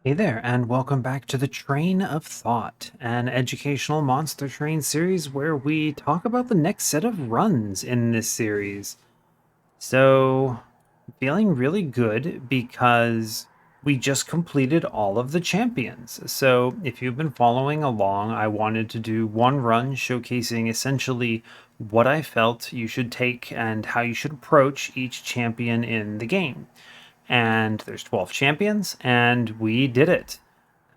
Hey there, and welcome back to the Train of Thought, an educational monster train series where we talk about the next set of runs in this series. So, feeling really good because we just completed all of the champions. So, if you've been following along, I wanted to do one run showcasing essentially what I felt you should take and how you should approach each champion in the game. And there's 12 champions, and we did it.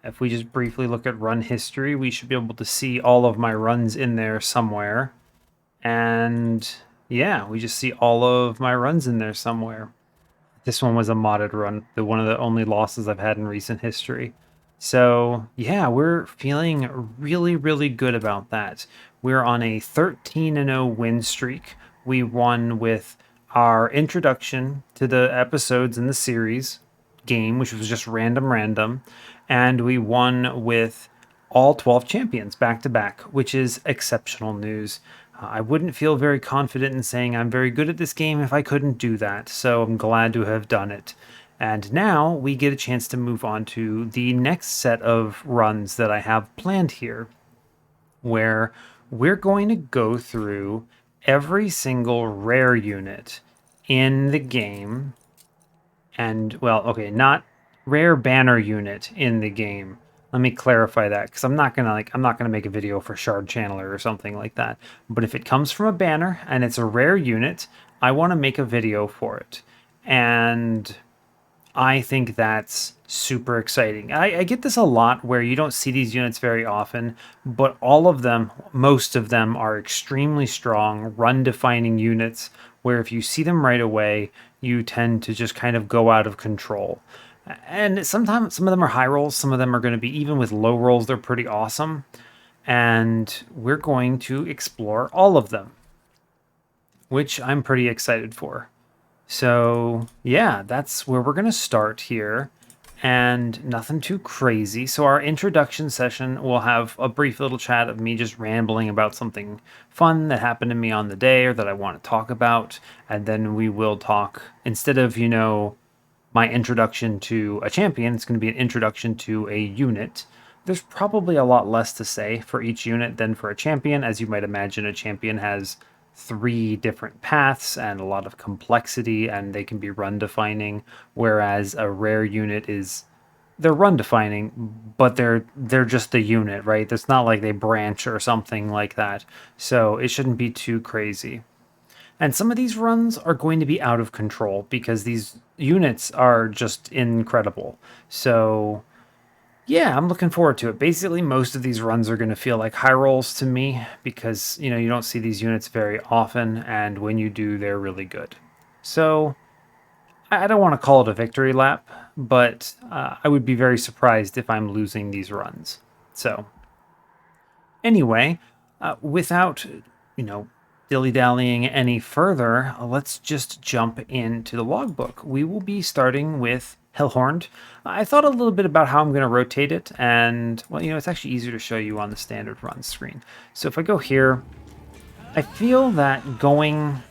If we just briefly look at run history, we should be able to see all of my runs in there somewhere. And yeah, we just see all of my runs in there somewhere. This one was a modded run, one of the only losses I've had in recent history. So yeah, we're feeling really, really good about that. We're on a 13-0 win streak. We won with our introduction to the episodes in the series game, which was just random, and we won with all 12 champions back to back, which is exceptional news. I wouldn't feel very confident in saying I'm very good at this game if I couldn't do that, so I'm glad to have done it. And now we get a chance to move on to the next set of runs that I have planned here, where we're going to go through every single rare unit in the game. And, well, okay, not rare banner unit in the game. Let me clarify that, because I'm not gonna make a video for Shard Channeler or something like that. But if it comes from a banner and it's a rare unit, I want to make a video for it. And I think that's super exciting. I get this a lot where you don't see these units very often, but all of them, most of them, are extremely strong, run defining units where if you see them right away, you tend to just kind of go out of control. And sometimes some of them are high rolls, some of them are going to be, even with low rolls, they're pretty awesome. And we're going to explore all of them, which I'm pretty excited for. So, yeah, that's where we're going to start here, and nothing too crazy. So, our introduction session will have a brief little chat of me just rambling about something fun that happened to me on the day or that I want to talk about. And then we will talk, instead of, my introduction to a champion, it's going to be an introduction to a unit. There's probably a lot less to say for each unit than for a champion. As you might imagine, a champion has three different paths and a lot of complexity, and they can be run defining, whereas a rare unit is, they're run defining, but they're just the unit, right? It's not like they branch or something like that. So it shouldn't be too crazy. And some of these runs are going to be out of control because these units are just incredible. So yeah, I'm looking forward to it. Basically, most of these runs are going to feel like high rolls to me because, you don't see these units very often, and when you do, they're really good. So, I don't want to call it a victory lap, but I would be very surprised if I'm losing these runs. So, anyway, without, you know, dilly-dallying any further, let's just jump into the logbook. We will be starting with Hellhorned. I thought a little bit about how I'm going to rotate it, and, well, it's actually easier to show you on the standard run screen. So if I go here, I feel that going...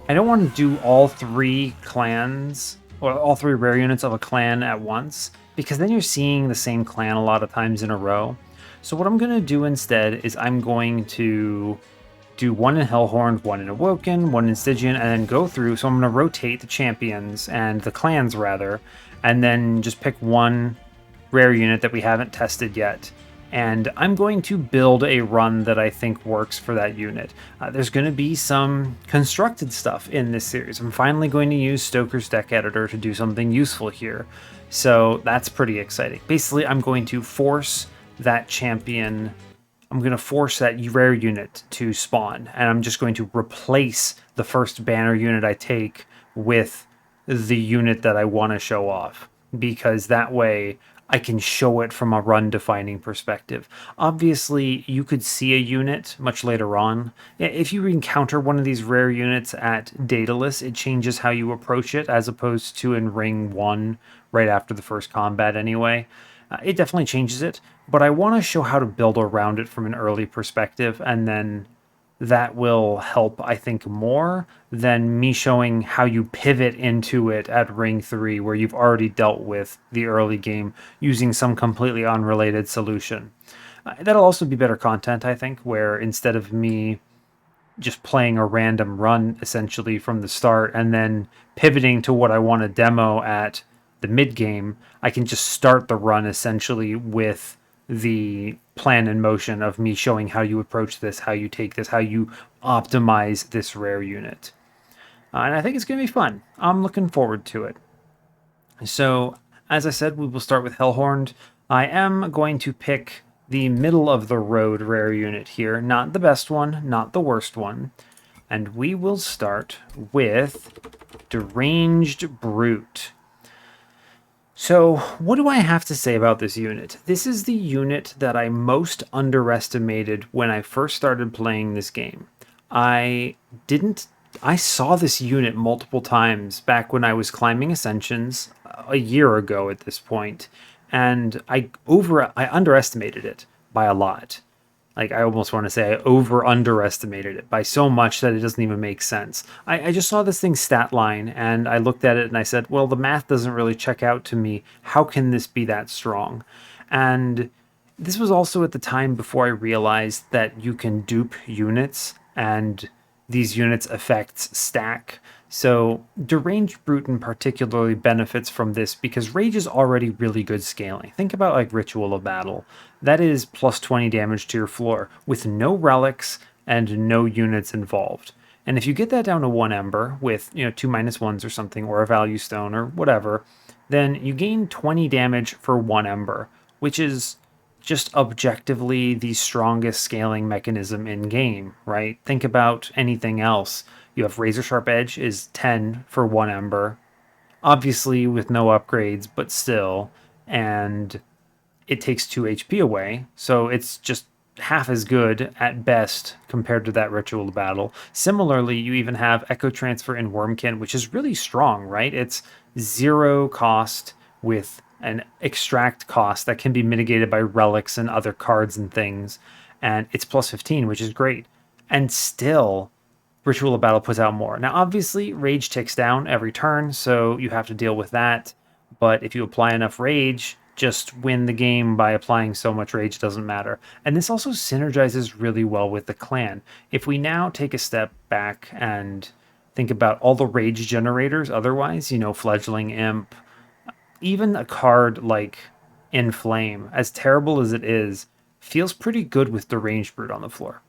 I don't want to do all three clans, or all three rare units of a clan at once, because then you're seeing the same clan a lot of times in a row. So what I'm going to do instead is I'm going to do one in Hellhorned, one in Awoken, one in Stygian, and then go through. So I'm going to rotate the champions and the clans rather, and then just pick one rare unit that we haven't tested yet. And I'm going to build a run that I think works for that unit. There's going to be some constructed stuff in this series. I'm finally going to use Stoker's Deck Editor to do something useful here. So that's pretty exciting. Basically, I'm going to force that champion, I'm going to force that rare unit to spawn, and I'm just going to replace the first banner unit I take with the unit that I want to show off, because that way I can show it from a run defining perspective. Obviously, you could see a unit much later on. If you encounter one of these rare units at Daedalus, it changes how you approach it as opposed to in Ring 1 right after the first combat anyway. It definitely changes it, but I want to show how to build around it from an early perspective, and then that will help, I think, more than me showing how you pivot into it at Ring 3, where you've already dealt with the early game using some completely unrelated solution. That'll also be better content, I think, where instead of me just playing a random run essentially from the start and then pivoting to what I want to demo at the mid game, I can just start the run essentially with the plan in motion of me showing how you approach this, how you take this, how you optimize this rare unit. And I think it's going to be fun. I'm looking forward to it. So, as I said, we will start with Hellhorned. I am going to pick the middle of the road rare unit here, not the best one, not the worst one. And we will start with Deranged Brute. So, what do I have to say about this unit? This is the unit that I most underestimated when I first started playing this game. I didn't. I saw this unit multiple times back when I was climbing Ascensions a year ago at this point, and I underestimated it by a lot. Like, I almost want to say I over underestimated it by so much that it doesn't even make sense. I just saw this thing's stat line and I looked at it and I said, well, the math doesn't really check out to me. How can this be that strong? And this was also at the time before I realized that you can dupe units and these units' effects stack. So Deranged Brute in particularly benefits from this because Rage is already really good scaling. Think about like Ritual of Battle. That is plus 20 damage to your floor with no relics and no units involved. And if you get that down to 1 Ember with, 2 -1s or something, or a Value Stone or whatever, then you gain 20 damage for 1 Ember, which is just objectively the strongest scaling mechanism in game, right? Think about anything else. You have Razor Sharp Edge is 10 for 1 Ember, obviously with no upgrades, but still, and it takes 2 HP away, so it's just half as good at best compared to that Ritual Battle. Similarly, you even have Echo Transfer in Wormkin, which is really strong, right? It's 0 cost with an extract cost that can be mitigated by relics and other cards and things, and it's plus 15, which is great. And still, Ritual of Battle puts out more. Now, obviously, Rage ticks down every turn, so you have to deal with that. But if you apply enough Rage, just win the game by applying so much Rage doesn't matter. And this also synergizes really well with the clan. If we now take a step back and think about all the Rage generators otherwise, Fledgling Imp, even a card like Inflame, as terrible as it is, feels pretty good with Deranged Brute on the floor.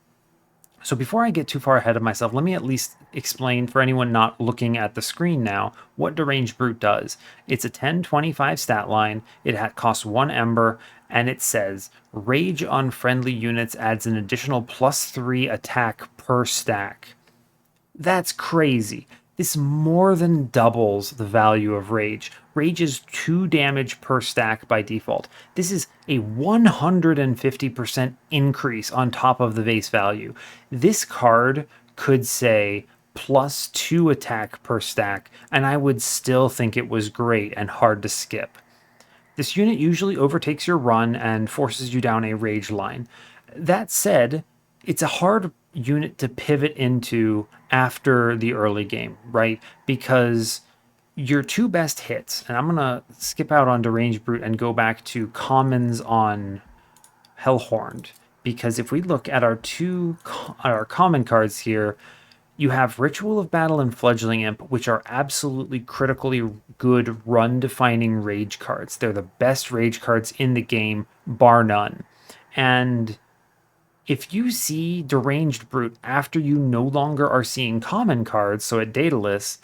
So before I get too far ahead of myself, let me at least explain for anyone not looking at the screen now what Deranged Brute does. It's a 10/25 stat line, it costs 1 Ember, and it says, Rage on friendly units adds an additional +3 attack per stack. That's crazy. This more than doubles the value of Rage. Rage is 2 damage per stack by default. This is a 150% increase on top of the base value. This card could say +2 attack per stack, and I would still think it was great and hard to skip. This unit usually overtakes your run and forces you down a Rage line. That said, it's a hard unit to pivot into after the early game, right? Because your 2 best hits, and I'm going to skip out on Deranged Brute and go back to commons on Hellhorned, because if we look at our common cards here, you have Ritual of Battle and Fledgling Imp, which are absolutely critically good run-defining Rage cards. They're the best Rage cards in the game, bar none. And if you see Deranged Brute after you no longer are seeing common cards, so at Daedalus,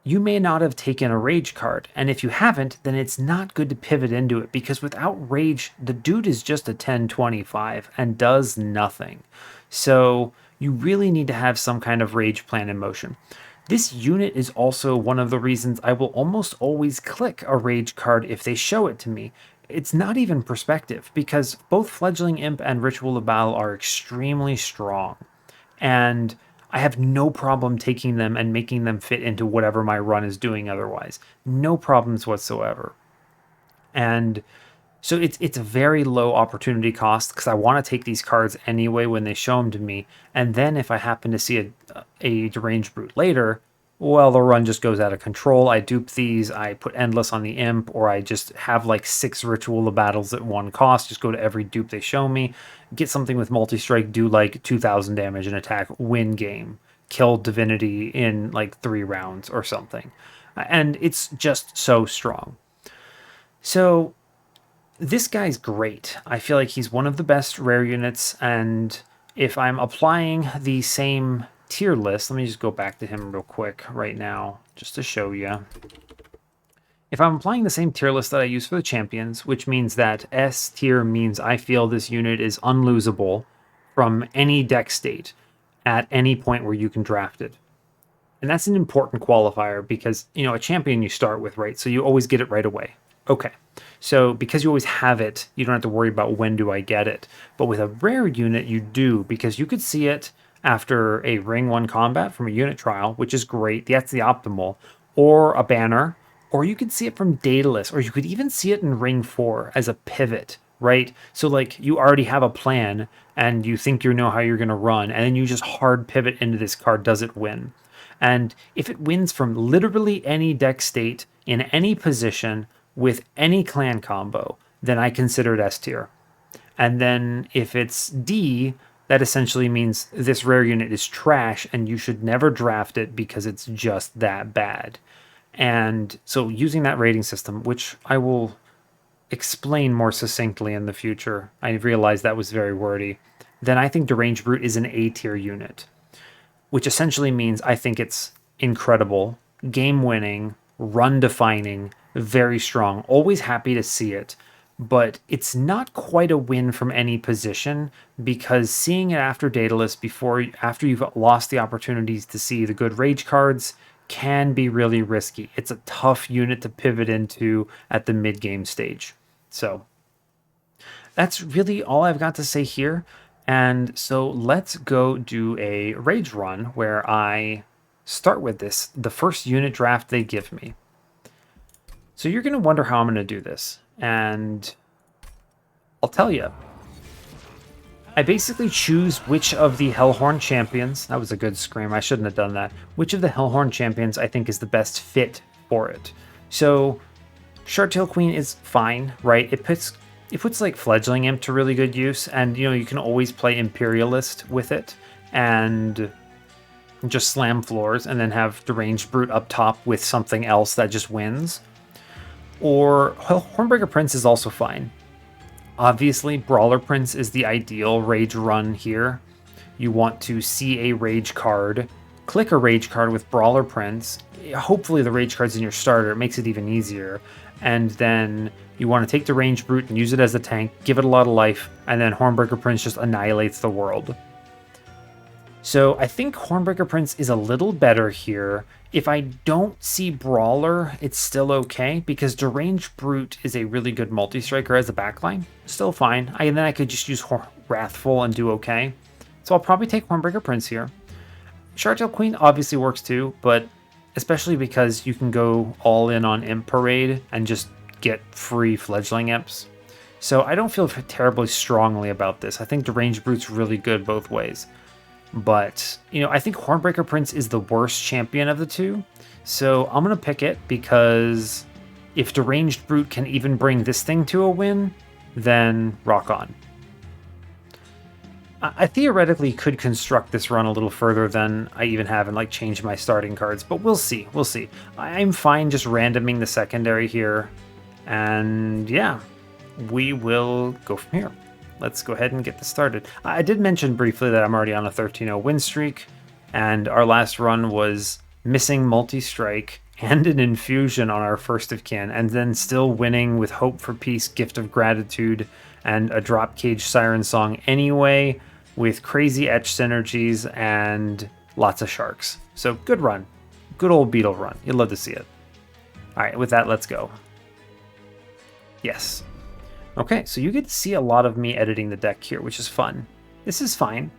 you may not have taken a Rage card. And if you haven't, then it's not good to pivot into it, because without Rage, the dude is just a 10/25 and does nothing. So you really need to have some kind of Rage plan in motion. This unit is also one of the reasons I will almost always click a Rage card if they show it to me. It's not even perspective, because both Fledgling Imp and Ritual of Battle are extremely strong. And I have no problem taking them and making them fit into whatever my run is doing otherwise. No problems whatsoever. And So it's a very low opportunity cost because I want to take these cards anyway when they show them to me. And then if I happen to see a Deranged Brute later, well, the run just goes out of control. I dupe these, I put Endless on the Imp, or I just have like 6 Ritual of Battles at 1 cost, just go to every dupe they show me, get something with multi-strike, do like 2,000 damage and attack, win game, kill Divinity in like 3 rounds or something. And it's just so strong. So this guy's great. I feel like he's one of the best rare units, and if I'm applying the same tier list, let me just go back to him real quick right now, just to show you. If I'm applying the same tier list that I use for the champions, which means that S tier means I feel this unit is unlosable from any deck state at any point where you can draft it. And that's an important qualifier because, a champion you start with, right? So you always get it right away. Okay. So because you always have it, you don't have to worry about when do I get it. But with a rare unit, you do, because you could see it after a Ring 1 combat from a unit trial, which is great. That's the optimal. Or a banner. Or you could see it from Daedalus. Or you could even see it in Ring 4 as a pivot, right? So like you already have a plan and you think you know how you're going to run. And then you just hard pivot into this card. Does it win? And if it wins from literally any deck state in any position with any clan combo, then I consider it S tier. And then if it's D, that essentially means this rare unit is trash and you should never draft it because it's just that bad. And so using that rating system, which I will explain more succinctly in the future, I realized that was very wordy, then I think Deranged Brute is an A tier unit, which essentially means I think it's incredible, game winning, run defining, very strong, always happy to see it. But it's not quite a win from any position because seeing it after Daedalus after you've lost the opportunities to see the good rage cards can be really risky. It's a tough unit to pivot into at the mid game stage. So that's really all I've got to say here. And so let's go do a rage run where I start with the first unit draft they give me. So you're going to wonder how I'm going to do this. And I'll tell you. I basically choose which of the Hellhorned champions, that was a good scream, I shouldn't have done that, which of the Hellhorned champions I think is the best fit for it. So Shartail Queen is fine, right? It puts like Fledgling Imp to really good use, and you can always play Imperialist with it and just slam floors and then have Deranged Brute up top with something else that just wins. Or Hornbreaker Prince is also fine. Obviously, Brawler Prince is the ideal rage run here. You want to see a rage card, click a rage card with Brawler Prince. Hopefully the rage card's in your starter, it makes it even easier. And then you want to take the Deranged Brute and use it as a tank, give it a lot of life, and then Hornbreaker Prince just annihilates the world. So I think Hornbreaker Prince is a little better here. If I don't see Brawler, it's still okay, because Deranged Brute is a really good multi-striker as a backline. Still fine. And then I could just use Wrathful and do okay. So I'll probably take Hornbreaker Prince here. Shartail Queen obviously works too, but especially because you can go all in on Imp Parade and just get free Fledgling Imps. So I don't feel terribly strongly about this. I think Deranged Brute's really good both ways. But, I think Hornbreaker Prince is the worst champion of the two. So I'm going to pick it because if Deranged Brute can even bring this thing to a win, then rock on. I theoretically could construct this run a little further than I even have and change my starting cards, but we'll see. We'll see. I'm fine just randoming the secondary here. And yeah, we will go from here. Let's go ahead and get this started. I did mention briefly that I'm already on a 13-0 win streak, and our last run was missing multi-strike and an infusion on our first of kin, and then still winning with Hope for Peace, Gift of Gratitude, and a Drop Cage Siren Song anyway, with crazy etch synergies and lots of sharks. So good run. Good old Beetle run. You'd love to see it. Alright, with that, let's go. Yes. Okay, so you get to see a lot of me editing the deck here, which is fun. This is fine.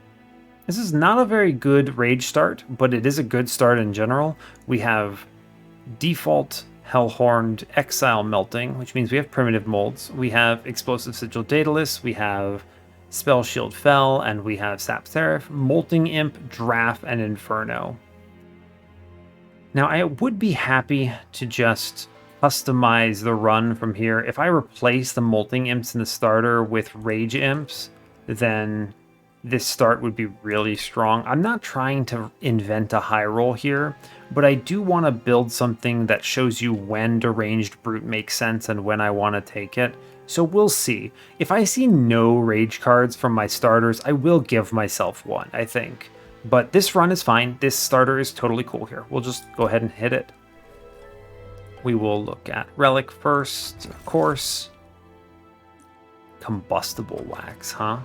This is not a very good rage start, but it is a good start in general. We have default Hellhorned Exile Melting, which means we have primitive molds. We have Explosive Sigil Daedalus, we have Spell Shield Fell, and we have Sap Seraph, Molting Imp, Draft, and Inferno. Now, I would be happy to just customize the run from here. If I replace the Molting Imps in the starter with Rage Imps, then this start would be really strong. I'm not trying to invent a high roll here, but I do want to build something that shows you when Deranged Brute makes sense and when I want to take it. So we'll see. If I see no Rage cards from my starters, I will give myself one, I think. But this run is fine. This starter is totally cool here. We'll just go ahead and hit it. We will look at Relic first, of course. Combustible Wax, huh?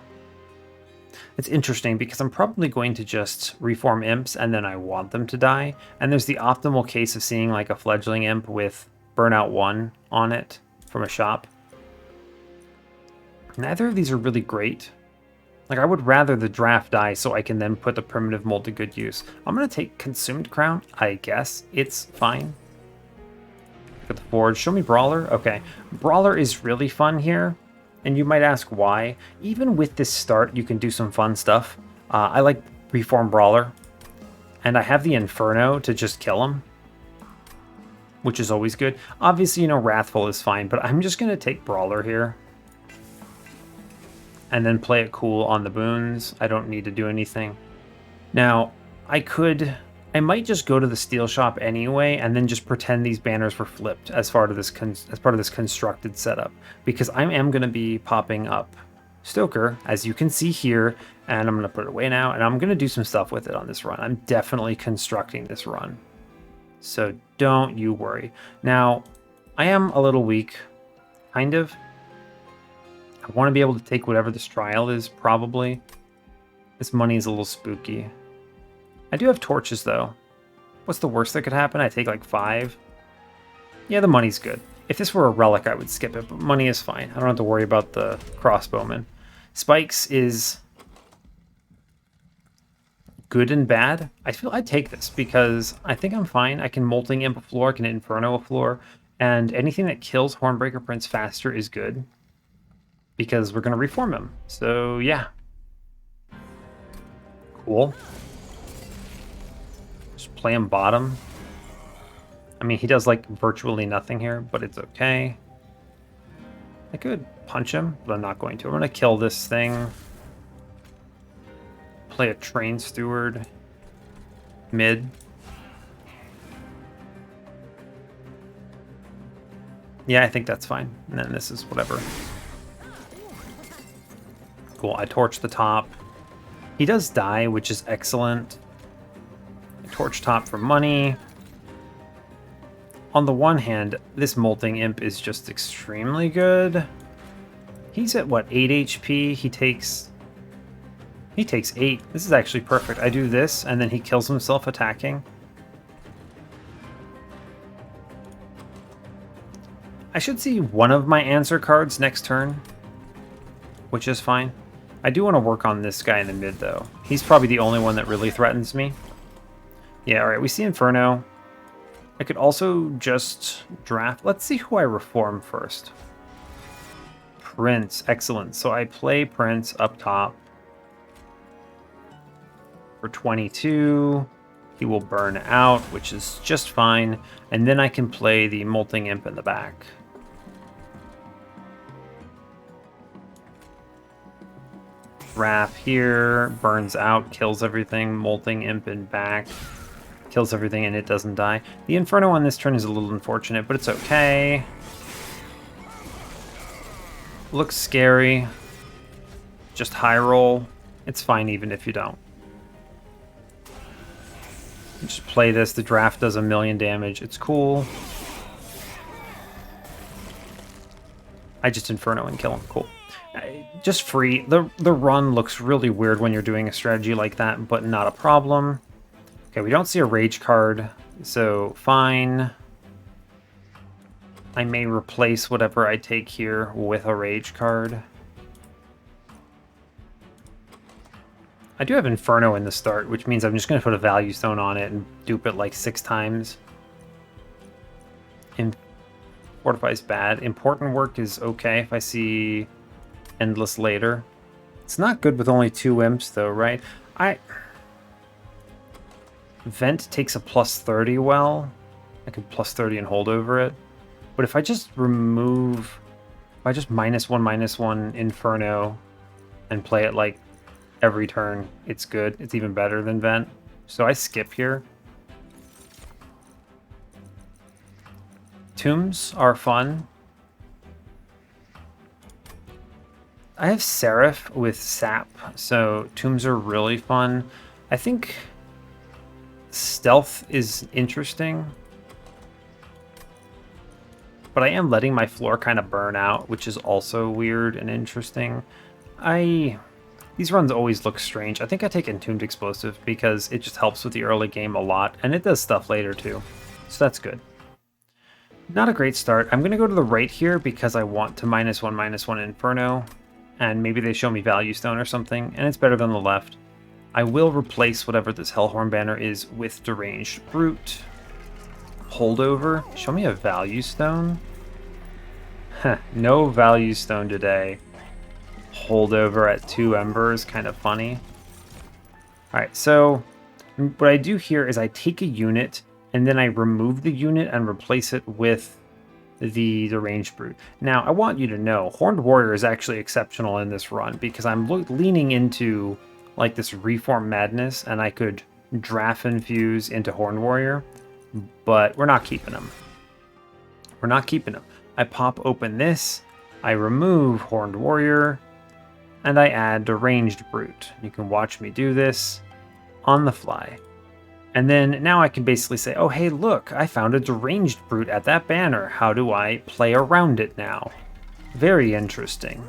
It's interesting because I'm probably going to just reform imps and then I want them to die. And there's the optimal case of seeing like a fledgling imp with Burnout 1 on it from a shop. Neither of these are really great. Like, I would rather the draft die so I can then put the primitive mold to good use. I'm going to take Consumed Crown, I guess. It's fine. Look at the Forge. Show me Brawler. Okay. Brawler is really fun here. And you might ask why. Even with this start, you can do some fun stuff. I like Reform Brawler. And I have the Inferno to just kill him, which is always good. Obviously, you know, Wrathful is fine, but I'm just going to take Brawler here. And then play it cool on the boons. I don't need to do anything. Now, I might just go to the steel shop anyway, and then just pretend these banners were flipped as part of this constructed setup, because I am going to be popping up Stoker, as you can see here, and I'm going to put it away now, and I'm going to do some stuff with it on this run. I'm definitely constructing this run, so don't you worry. Now, I am a little weak, kind of. I want to be able to take whatever this trial is, probably. This money is a little spooky. I do have torches, though. What's the worst that could happen? I take like 5. Yeah, the money's good. If this were a relic, I would skip it, but money is fine. I don't have to worry about the crossbowman. Spikes is good and bad. I feel I'd take this because I think I'm fine. I can Molting Imp a floor, I can Inferno a floor, and anything that kills Hornbreaker Prince faster is good, because we're going to reform him. So, yeah. Cool. Just play him bottom. I mean, he does, like, virtually nothing here, but it's okay. I could punch him, but I'm not going to. I'm going to kill this thing. Play a Train Steward. Mid. Yeah, I think that's fine. And then this is whatever. Cool, I torch the top. He does die, which is excellent. I torch top for money. On the one hand, this Molting Imp is just extremely good. He's at, what, 8 HP? He takes 8. This is actually perfect. I do this, and then he kills himself attacking. I should see one of my answer cards next turn, which is fine. I do want to work on this guy in the mid, though. He's probably the only one that really threatens me. Yeah, alright, we see Inferno. I could also just draft. Let's see who I reform first. Prince, excellent. So I play Prince up top for 22. He will burn out, which is just fine. And then I can play the Molting Imp in the back. Wrath here, burns out, kills everything, Molting Imp in back, kills everything, and it doesn't die. The Inferno on this turn is a little unfortunate, but it's okay. Looks scary. Just high roll. It's fine even if you don't. Just play this, the draft does 1,000,000 damage, it's cool. I just Inferno and kill him, cool. Just free. The run looks really weird when you're doing a strategy like that, but not a problem. Okay, we don't see a rage card, so fine. I may replace whatever I take here with a rage card. I do have Inferno in the start, which means I'm just going to put a value stone on it and dupe it like 6 times. Fortify is bad. Important work is okay if I see Endless later. It's not good with only 2 imps though, right? Vent takes a plus 30 well. I could plus 30 and hold over it. But if I just remove... If I just -1/-1 Inferno and play it like every turn, it's good. It's even better than Vent. So I skip here. Tombs are fun. I have Seraph with Sap, so Tombs are really fun. I think Stealth is interesting. But I am letting my floor kind of burn out, which is also weird and interesting. These runs always look strange. I think I take Entombed Explosive because it just helps with the early game a lot, and it does stuff later too. So that's good. Not a great start. I'm going to go to the right here because I want to -1/-1 Inferno, and maybe they show me Value Stone or something, and it's better than the left. I will replace whatever this Hellhorn banner is with Deranged Brute. Holdover. Show me a Value Stone. No Value Stone today. Holdover at 2 embers, kind of funny. Alright, so what I do here is I take a unit and then I remove the unit and replace it with the Deranged Brute. Now, I want you to know, Horned Warrior is actually exceptional in this run because I'm leaning into like this Reform Madness, and I could Draft Infuse into Horned Warrior, but we're not keeping him. We're not keeping him. I pop open this, I remove Horned Warrior, and I add Deranged Brute. You can watch me do this on the fly. And then now I can basically say, oh, hey, look, I found a Deranged Brute at that banner. How do I play around it now? Very interesting.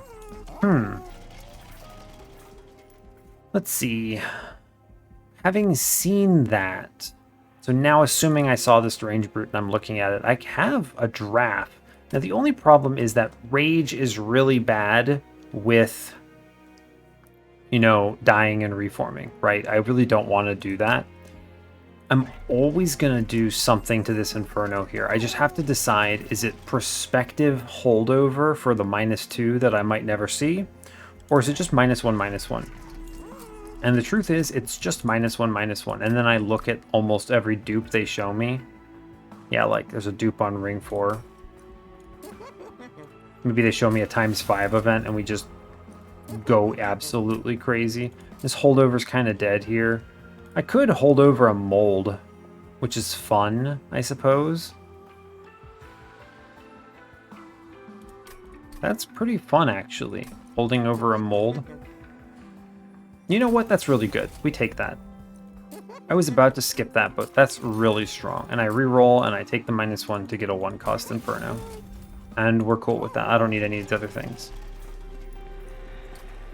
Let's see. Having seen that, so now assuming I saw this Deranged Brute and I'm looking at it, I have a draft. Now the only problem is that Rage is really bad with, you know, dying and reforming, right? I really don't want to do that. I'm always going to do something to this Inferno here. I just have to decide, is it prospective holdover for the -2 that I might never see? Or is it just -1/-1? And the truth is, it's just -1/-1. And then I look at almost every dupe they show me. Yeah, like there's a dupe on Ring 4. Maybe they show me a ×5 event and we just go absolutely crazy. This holdover's kind of dead here. I could hold over a mold, which is fun, I suppose. That's pretty fun, actually, holding over a mold. You know what? That's really good. We take that. I was about to skip that, but that's really strong. And I reroll, and I take the -1 to get a 1-cost Inferno. And we're cool with that. I don't need any of the other things.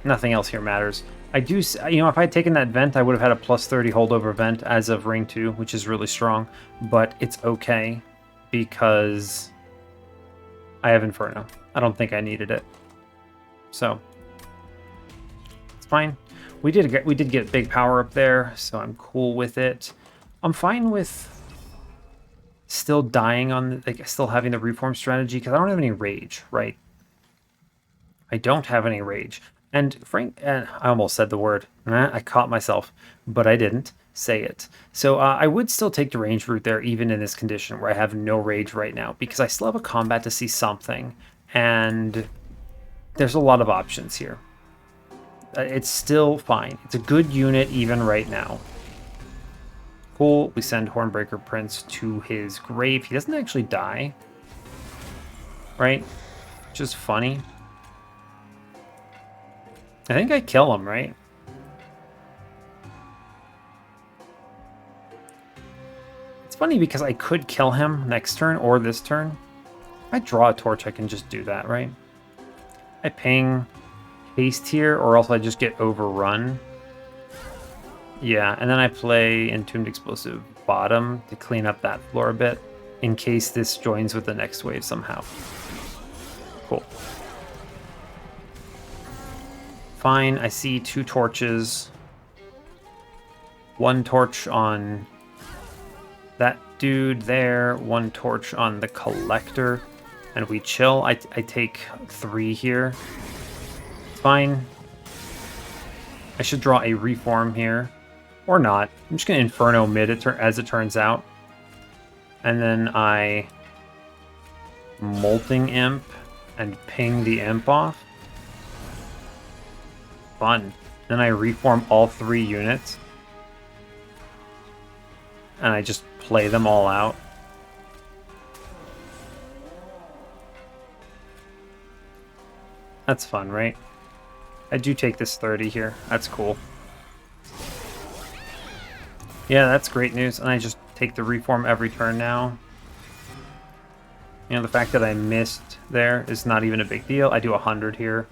Nothing else here matters. I do, you know, if I had taken that vent, I would have had a +30 holdover vent as of Ring 2, which is really strong. But it's okay because I have Inferno. I don't think I needed it. So, it's fine. We did get big power up there, so I'm cool with it. I'm fine with still dying on, like, still having the reform strategy because I don't have any rage, right? I don't have any rage. And I almost said the word. I caught myself, but I didn't say it. So I would still take the Deranged Route there, even in this condition where I have no rage right now, because I still have a combat to see something, and there's a lot of options here. It's still fine. It's a good unit even right now. Cool. We send Hornbreaker Prince to his grave. He doesn't actually die, right? Which is funny. I think I kill him, right? It's funny because I could kill him next turn or this turn. If I draw a torch, I can just do that, right? I ping haste here, or else I just get overrun. Yeah, and then I play Entombed Explosive bottom to clean up that floor a bit in case this joins with the next wave somehow. Cool. Fine, I see 2 torches. 1 torch on that dude there, 1 torch on the collector. and we chill. I take 3 here. It's fine. I should draw a Reform here. Or not. I'm just going to Inferno mid as it turns out. And then I Molting Imp and ping the Imp off. Fun. Then I reform all 3 units. And I just play them all out. That's fun, right? I do take this 30 here. That's cool. Yeah, that's great news. And I just take the reform every turn now. You know, the fact that I missed there is not even a big deal. I do 100 here.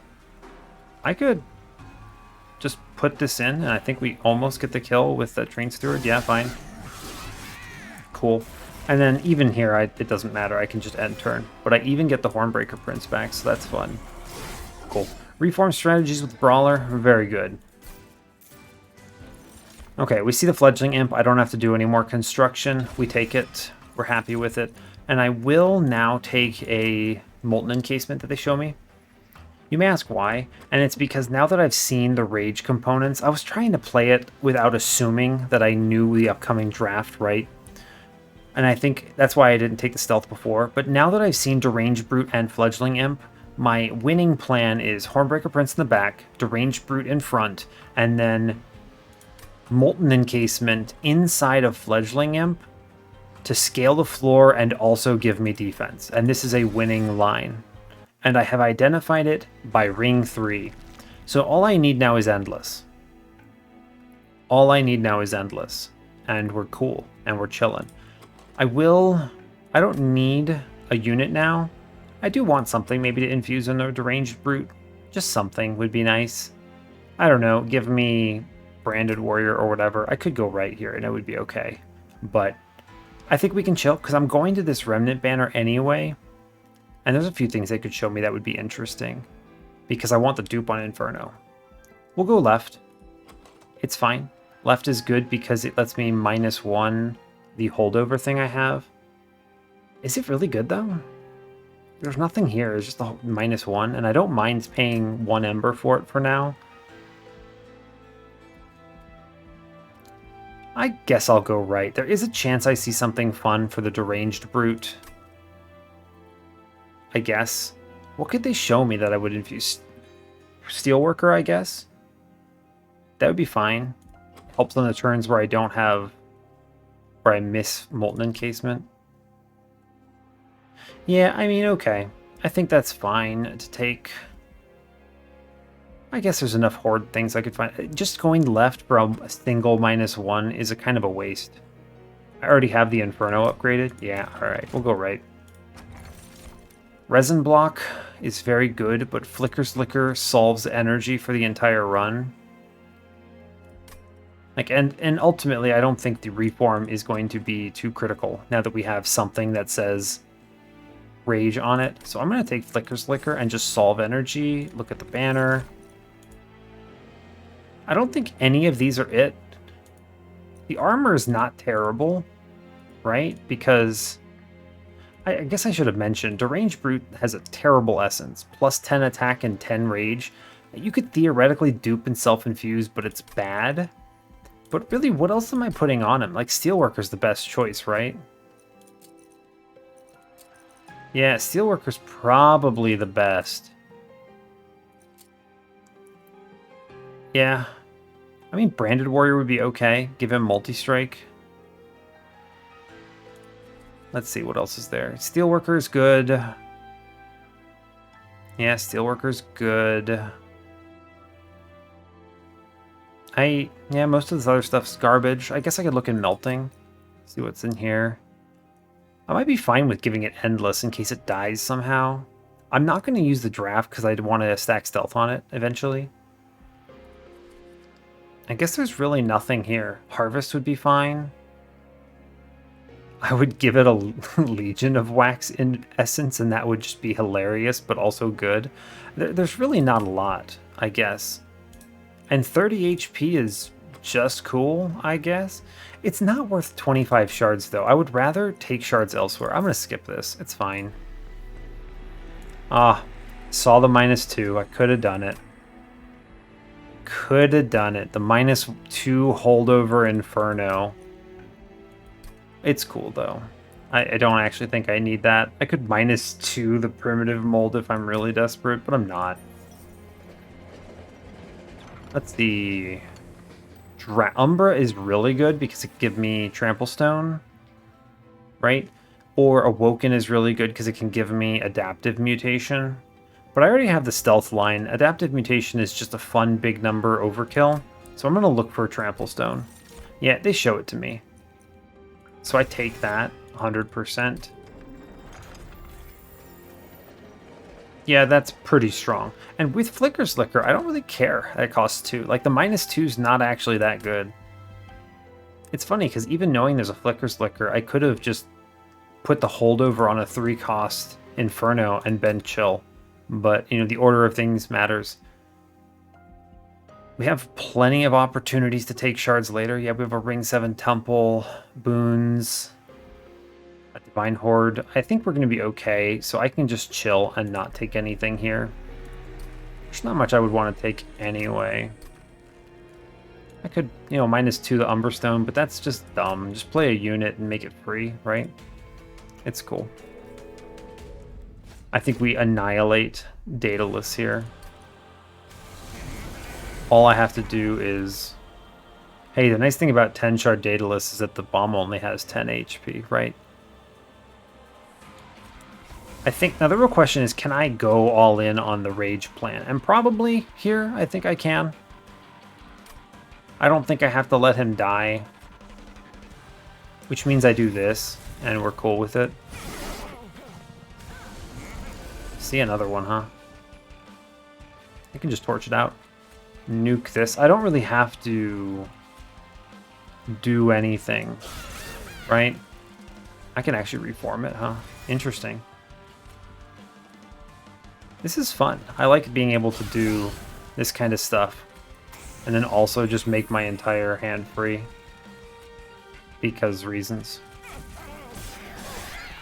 I could just put this in, and I think we almost get the kill with the Train Steward. Yeah, fine. Cool. And then even here, it doesn't matter. I can just end turn. But I even get the Hornbreaker Prince back, so that's fun. Cool. Reform strategies with Brawler, very good. Okay, we see the Fledgling Imp. I don't have to do any more construction. We take it. We're happy with it. And I will now take a Molten Encasement that they show me. You may ask why, and it's because now that I've seen the Rage components, I was trying to play it without assuming that I knew the upcoming draft, right? And I think that's why I didn't take the Stealth before. But now that I've seen Deranged Brute and Fledgling Imp, my winning plan is Hornbreaker Prince in the back, Deranged Brute in front, and then Molten Encasement inside of Fledgling Imp to scale the floor and also give me defense. And this is a winning line. And I have identified it by ring 3. So all I need now is Endless. All I need now is Endless. And we're cool. And we're chilling. I don't need a unit now. I do want something maybe to infuse in the Deranged Brute. Just something would be nice. I don't know. Give me Branded Warrior or whatever. I could go right here and it would be okay. But I think we can chill because I'm going to this Remnant banner anyway. And there's a few things they could show me that would be interesting. Because I want the dupe on Inferno. We'll go left. It's fine. Left is good because it lets me -1 the holdover thing I have. Is it really good though? There's nothing here. It's just a -1. And I don't mind paying 1 Ember for it for now. I guess I'll go right. There is a chance I see something fun for the Deranged Brute. I guess. What could they show me that I would infuse? Steelworker, I guess? That would be fine. Helps on the turns where I don't have... where I miss Molten Encasement. Yeah, I mean, okay. I think that's fine to take. I guess there's enough Horde things I could find. Just going left for a single -1 is a kind of a waste. I already have the Inferno upgraded. Yeah, alright, we'll go right. Resin Block is very good, but Flicker's Liquor solves energy for the entire run. Like, and ultimately, I don't think the Reform is going to be too critical now that we have something that says Rage on it. So I'm going to take Flicker's Liquor and just solve energy. Look at the banner. I don't think any of these are it. The armor is not terrible, right? Because I guess I should have mentioned, Deranged Brute has a terrible essence. Plus 10 attack and 10 rage. You could theoretically dupe and self-infuse, but it's bad. But really, what else am I putting on him? Like, Steelworker's the best choice, right? Yeah, Steelworker's probably the best. Yeah. I mean, Branded Warrior would be okay. Give him Multi-Strike. Let's see, what else is there? Steelworker is good. Yeah, Steelworker's good. Yeah, most of this other stuff's garbage. I guess I could look in Melting. See what's in here. I might be fine with giving it Endless in case it dies somehow. I'm not going to use the draft because I'd want to stack Stealth on it eventually. I guess there's really nothing here. Harvest would be fine. I would give it a Legion of Wax in Essence, and that would just be hilarious, but also good. There's really not a lot, I guess. And 30 HP is just cool, I guess. It's not worth 25 shards, though. I would rather take shards elsewhere. I'm going to skip this. It's fine. Ah, saw the -2. I could have done it. Could have done it. The -2 holdover Inferno. It's cool, though. I don't actually think I need that. I could -2 the primitive mold if I'm really desperate, but I'm not. Let's see. Umbra is really good because it gives me Trample Stone, right? Or Awoken is really good because it can give me Adaptive Mutation. But I already have the Stealth line. Adaptive Mutation is just a fun big number overkill. So I'm going to look for a Trample Stone. Yeah, they show it to me. So I take that 100%. Yeah, that's pretty strong. And with Flicker's Liquor, I don't really care that it costs 2. Like, the -2 is not actually that good. It's funny, because even knowing there's a Flicker's Liquor, I could have just put the holdover on a 3-cost Inferno and been chill. But, you know, the order of things matters. We have plenty of opportunities to take shards later. Yeah, we have a Ring 7 Temple, boons, a Divine Horde. I think we're going to be okay, so I can just chill and not take anything here. There's not much I would want to take anyway. I could, you know, -2 the Umberstone, but that's just dumb. Just play a unit and make it free, right? It's cool. I think we annihilate Daedalus here. All I have to do is... Hey, the nice thing about 10 shard Daedalus is that the bomb only has 10 HP, right? I think, now the real question is, can I go all in on the Rage plan? And probably here, I think I can. I don't think I have to let him die. Which means I do this, and we're cool with it. See another one, huh? I can just torch it out. Nuke this. I don't really have to do anything, right? I can actually reform it, huh? Interesting. This is fun. I like being able to do this kind of stuff. And then also just make my entire hand free. Because reasons.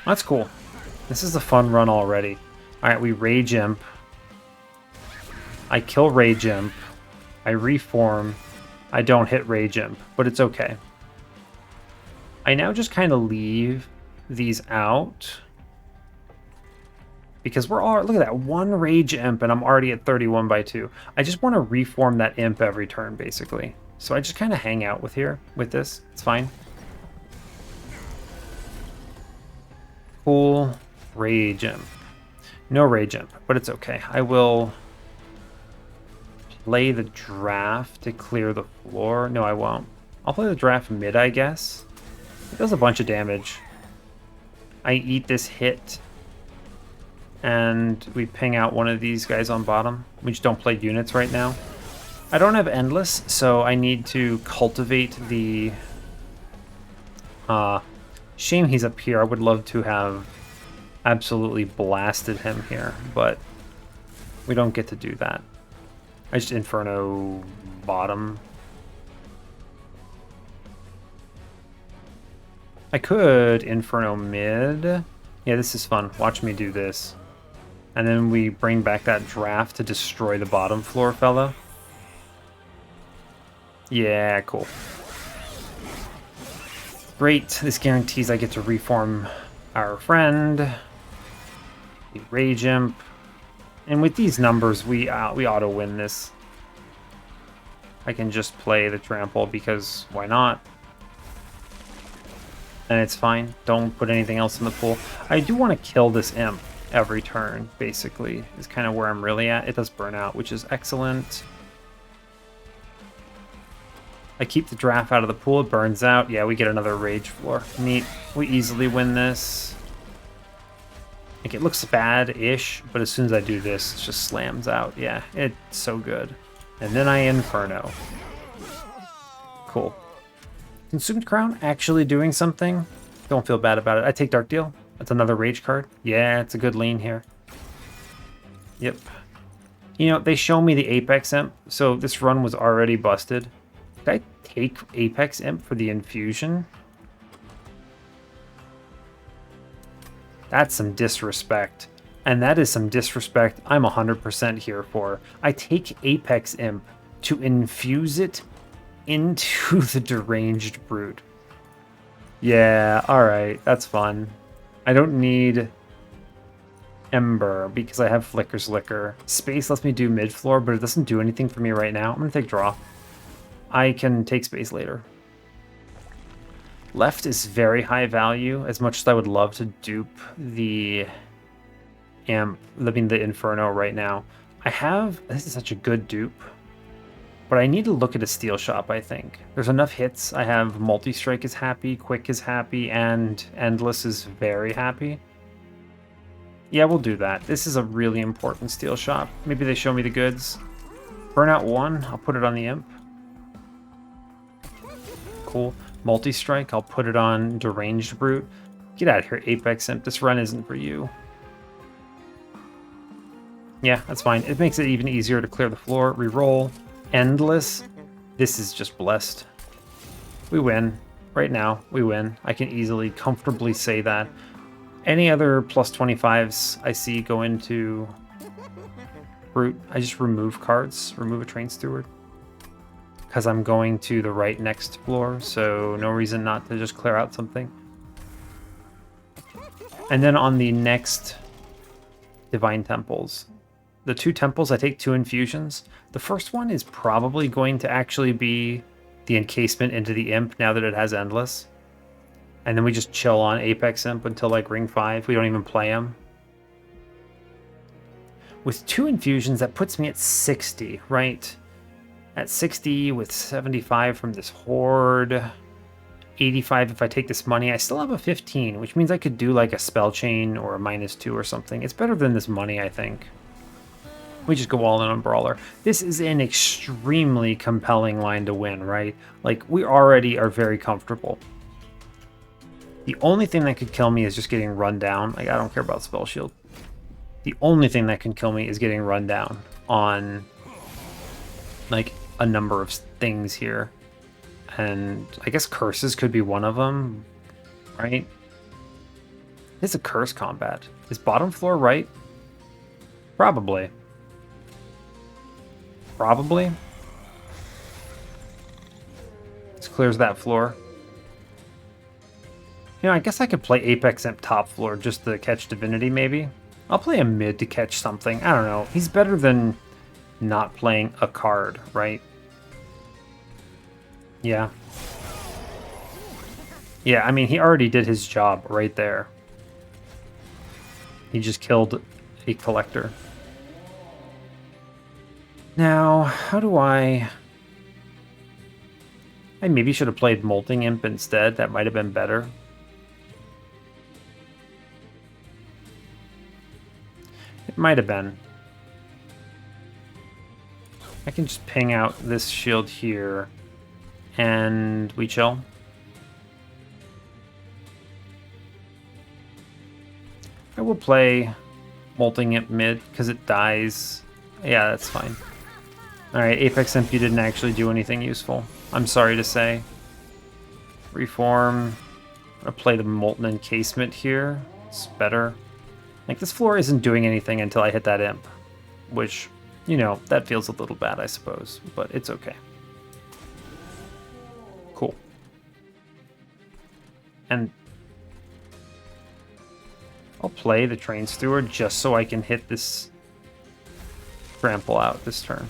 That's cool. This is a fun run already. Alright, we Rage Imp. I kill Rage Imp. I reform. I don't hit Rage Imp, but it's okay. I now just kind of leave these out. Because we're all, look at that, 1 Rage Imp and I'm already at 31 by 2. I just want to reform that Imp every turn, basically. So I just kind of hang out with this. It's fine. Cool. Rage Imp. No Rage Imp, but it's okay. I will play the draft to clear the floor. No, I won't. I'll play the draft mid, I guess. It does a bunch of damage. I eat this hit. And we ping out one of these guys on bottom. We just don't play units right now. I don't have Endless, so I need to cultivate the... shame he's up here. I would love to have absolutely blasted him here, but we don't get to do that. I just Inferno bottom. I could Inferno mid. Yeah, this is fun. Watch me do this. And then we bring back that draft to destroy the bottom floor fella. Yeah, cool. Great. This guarantees I get to reform our friend. The Rage Imp. And with these numbers, we auto win this. I can just play the trample because why not? And it's fine. Don't put anything else in the pool. I do want to kill this imp every turn, basically, is kind of where I'm really at. It does burn out, which is excellent. I keep the draft out of the pool. It burns out. Yeah, we get another rage floor. Neat. We easily win this. Like, it looks bad-ish, but as soon as I do this, it just slams out. Yeah, it's so good. And then I Inferno. Cool. Consumed Crown actually doing something. Don't feel bad about it. I take Dark Deal. That's another rage card. Yeah, it's a good lean here. Yep. You know, they show me the Apex Imp, so this run was already busted. Did I take Apex Imp for the Infusion? That's some disrespect. And that is some disrespect I'm 100% here for. I take Apex Imp to infuse it into the Deranged Brute. Yeah, alright, that's fun. I don't need Ember because I have Flicker's Liquor. Space lets me do mid-floor, but it doesn't do anything for me right now. I'm going to take draw. I can take space later. Left is very high value, as much as I would love to dupe the the Inferno right now. This is such a good dupe, but I need to look at a Steel Shop, I think. There's enough hits. I have Multi-Strike is happy, Quick is happy, and Endless is very happy. Yeah, we'll do that. This is a really important Steel Shop. Maybe they show me the goods. Burnout 1, I'll put it on the Imp. Cool. Multi-Strike, I'll put it on Deranged Brute. Get out of here, Apex Imp. This run isn't for you. Yeah, that's fine. It makes it even easier to clear the floor. Reroll. Endless. This is just blessed. We win. Right now, we win. I can easily, comfortably say that. Any other plus 25s I see go into Brute, I just remove cards. Remove a Train Steward. Because I'm going to the right next floor, so no reason not to just clear out something. And then on the next Divine Temples, the 2 temples, I take 2 infusions. The first one is probably going to actually be the encasement into the Imp now that it has Endless. And then we just chill on Apex Imp until like ring 5. We don't even play him. With 2 infusions, that puts me at 60, right? At 60 with 75 from this Horde. 85 if I take this money. I still have a 15, which means I could do like a Spell Chain or a -2 or something. It's better than this money, I think. We just go all in on Brawler. This is an extremely compelling line to win, right? Like, we already are very comfortable. The only thing that could kill me is just getting run down. Like, I don't care about Spell Shield. The only thing that can kill me is getting run down on, like, a number of things here. And I guess curses could be one of them, right? It's a curse combat. Is bottom floor right? Probably. Probably. This clears that floor. You know, I guess I could play Apex Imp top floor just to catch Divinity, maybe. I'll play a mid to catch something. I don't know. He's better than not playing a card, right? Yeah. Yeah, I mean, he already did his job right there. He just killed a collector. Now, how do I maybe should have played Molting Imp instead. That might have been better. It might have been. I can just ping out this shield here, and we chill. I will play Molting Imp mid, because it dies. Yeah, that's fine. Alright, Apex Imp, you didn't actually do anything useful. I'm sorry to say. Reform. I'm going to play the Molten Encasement here. It's better. Like, this floor isn't doing anything until I hit that Imp. Which, you know, that feels a little bad, I suppose. But it's okay. Cool. And I'll play the Train Steward just so I can hit this trample out this turn.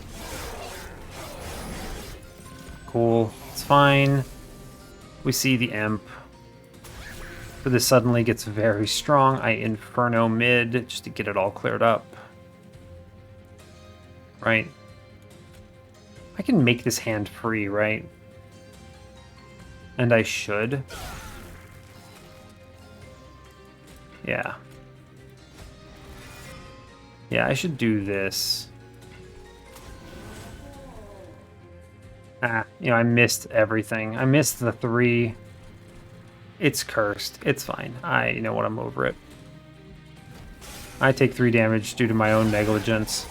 Cool. It's fine. We see the Imp. So this suddenly gets very strong. I Inferno mid just to get it all cleared up. Right? I can make this hand free, right? And I should. Yeah. Yeah, I should do this. You know, I missed everything. I missed the 3. It's cursed. It's fine. You know what, I'm over it. I take 3 damage due to my own negligence.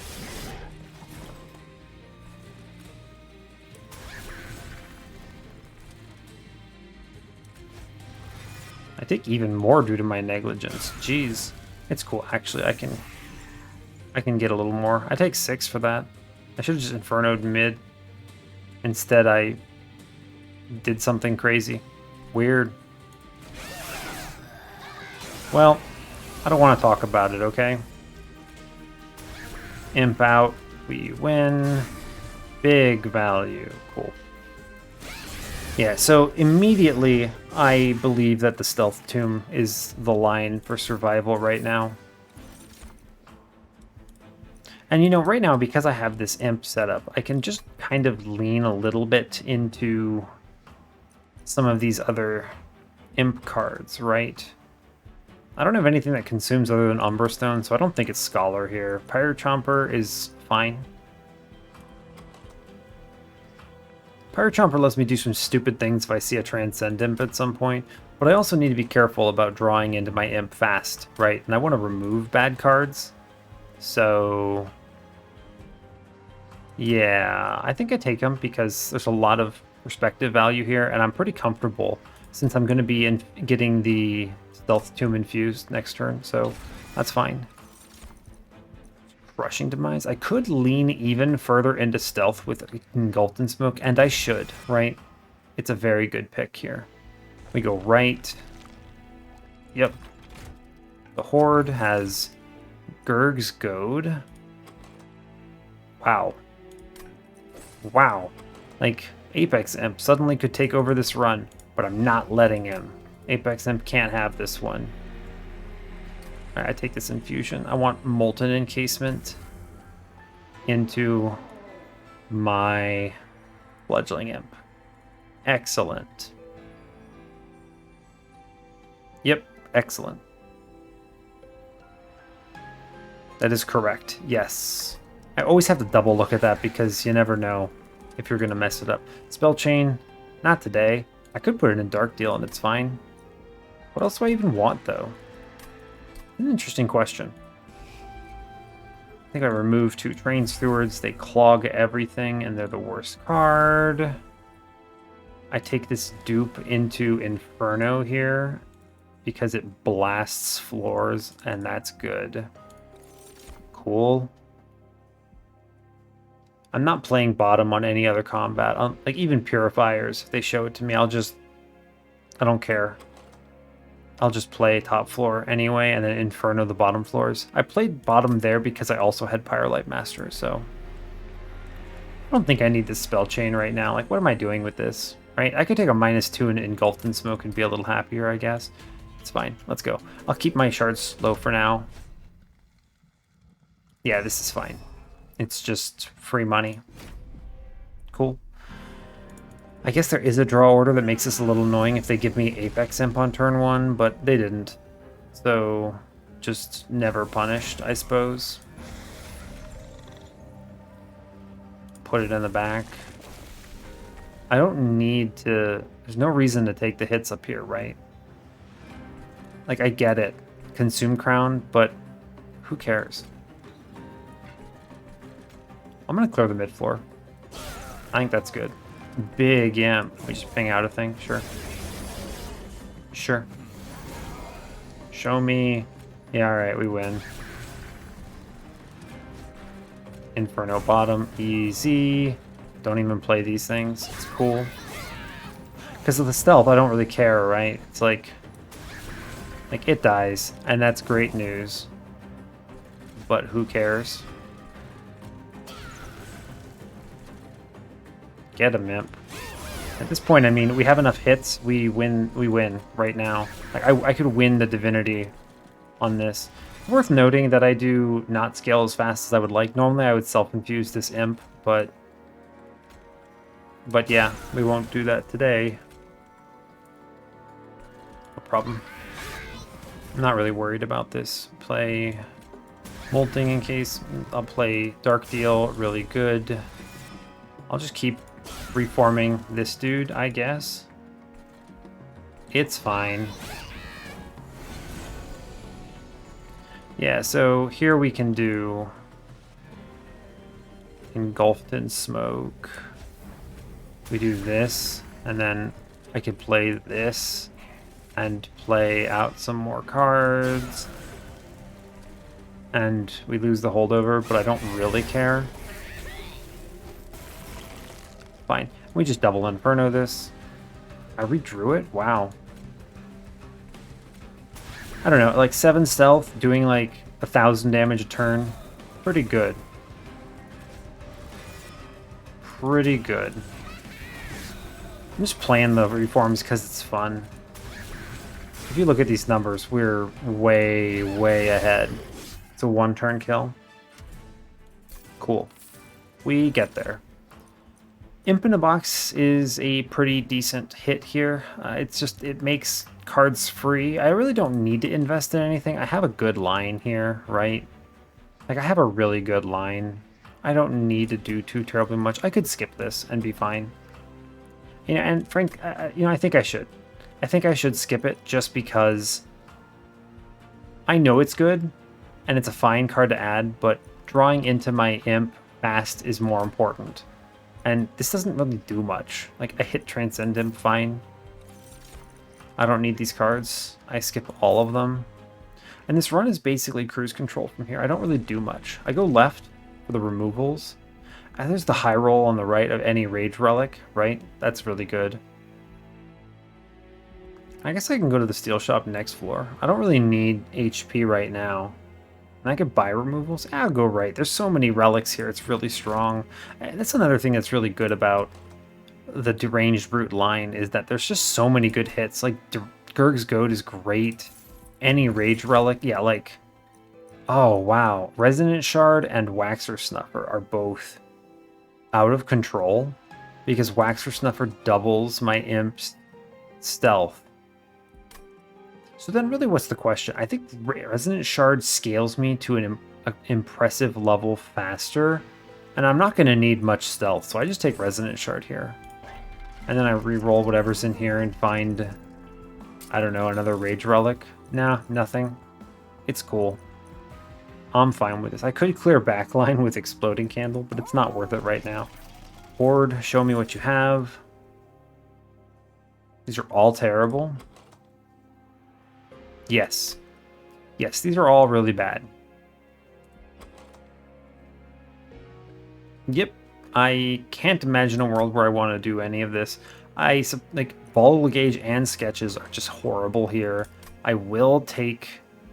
I take even more due to my negligence. Jeez. It's cool. Actually, I can I can get a little more. I take 6 for that. I should have just Inferno'd mid. Instead, I did something crazy. Weird. Well, I don't want to talk about it, okay? Imp out. We win. Big value. Cool. Yeah, so immediately I believe that the Stealth Tomb is the line for survival right now. And you know, right now, because I have this imp set up, I can just kind of lean a little bit into some of these other imp cards, right? I don't have anything that consumes other than Umberstone, so I don't think it's Scholar here. Pirate Chomper is fine. Pirate Chomper lets me do some stupid things if I see a Transcend Imp at some point, but I also need to be careful about drawing into my imp fast, right? And I want to remove bad cards. So yeah, I think I take him because there's a lot of perspective value here, and I'm pretty comfortable since I'm going to be getting the Stealth Tomb infused next turn, so that's fine. Crushing Demise. I could lean even further into Stealth with Engulfed Smoke, and I should, right? It's a very good pick here. We go right. Yep. The Horde has Gurg's Goad. Wow. Wow. Like, Apex Imp suddenly could take over this run, but I'm not letting him. Apex Imp can't have this one. Alright, I take this Infusion. I want Molten Encasement into my Fledgling Imp. Excellent. Yep, excellent. That is correct, yes. I always have to double look at that because you never know if you're going to mess it up. Spell Chain, not today. I could put it in Dark Deal and it's fine. What else do I even want, though? An interesting question. I think I remove 2 Train Stewards. They clog everything, and they're the worst card. I take this dupe into Inferno here because it blasts floors, and that's good. Cool. I'm not playing bottom on any other combat. Like, even Purifiers, if they show it to me, I don't care. I'll just play top floor anyway, and then Inferno the bottom floors. I played bottom there because I also had Pyrelight Master, so I don't think I need this spell chain right now. Like, what am I doing with this? Right? I could take a -2 and Engulfed in Smoke and be a little happier, I guess. It's fine. Let's go. I'll keep my shards low for now. Yeah, this is fine. It's just free money. Cool. I guess there is a draw order that makes this a little annoying if they give me Apex Imp on turn 1, but they didn't. So, just never punished, I suppose. Put it in the back. I don't need to... There's no reason to take the hits up here, right? Like, I get it. Consume Crown, but who cares? I'm going to clear the mid floor. I think that's good. Big imp. We just ping out a thing? Sure. Sure. Show me. Yeah, alright, we win. Inferno bottom. Easy. Don't even play these things. It's cool. Because of the stealth, I don't really care, right? It's like it dies, and that's great news. But who cares? Get him, imp. At this point, I mean, we have enough hits. We win right now. Like, I could win the Divinity on this. Worth noting that I do not scale as fast as I would like. Normally, I would self-infuse this imp, but yeah, we won't do that today. No problem. I'm not really worried about this. Play Molting in case. I'll play Dark Deal, really good. I'll just keep reforming this dude, I guess. It's fine. Yeah, so here we can do Engulfed in Smoke. We do this, and then I could play this and play out some more cards. and we lose the holdover, but I don't really care. Fine. We just double Inferno this. I redrew it? Wow. I don't know, like 7 stealth, doing like 1,000 damage a turn. Pretty good. Pretty good. I'm just playing the reforms because it's fun. If you look at these numbers, we're way, way ahead. It's a 1-turn kill. Cool. We get there. Imp in a Box is a pretty decent hit here. It makes cards free. I really don't need to invest in anything. I have a good line here, right? Like, I have a really good line. I don't need to do too terribly much. I could skip this and be fine. You know, and Frank, I think I should. I think I should skip it just because I know it's good and it's a fine card to add, but drawing into my Imp fast is more important. And this doesn't really do much. Like, I hit Transcend Imp fine. I don't need these cards. I skip all of them. And this run is basically cruise control from here. I don't really do much. I go left for the removals. And there's the high roll on the right of any Rage Relic, right? That's really good. I guess I can go to the Steel Shop next floor. I don't really need HP right now. And I could buy removals. I'll go right. There's so many relics here. It's really strong. And that's another thing that's really good about the Deranged Brute line is that there's just so many good hits. Like, Gurg's Goad is great. Any Rage Relic. Yeah, like... Oh, wow. Resonant Shard and Waxer Snuffer are both out of control because Waxer Snuffer doubles my Imp's stealth. So then really what's the question? I think Resonant Shard scales me to an impressive level faster, and I'm not going to need much stealth, so I just take Resonant Shard here. And then I re-roll whatever's in here and find, I don't know, another Rage Relic. Nah, nothing. It's cool. I'm fine with this. I could clear backline with Exploding Candle, but it's not worth it right now. Board, show me what you have. These are all terrible. Yes. Yes, these are all really bad. Yep. I can't imagine a world where I want to do any of this. Like, Volatile Gauge and Sketches are just horrible here. I will take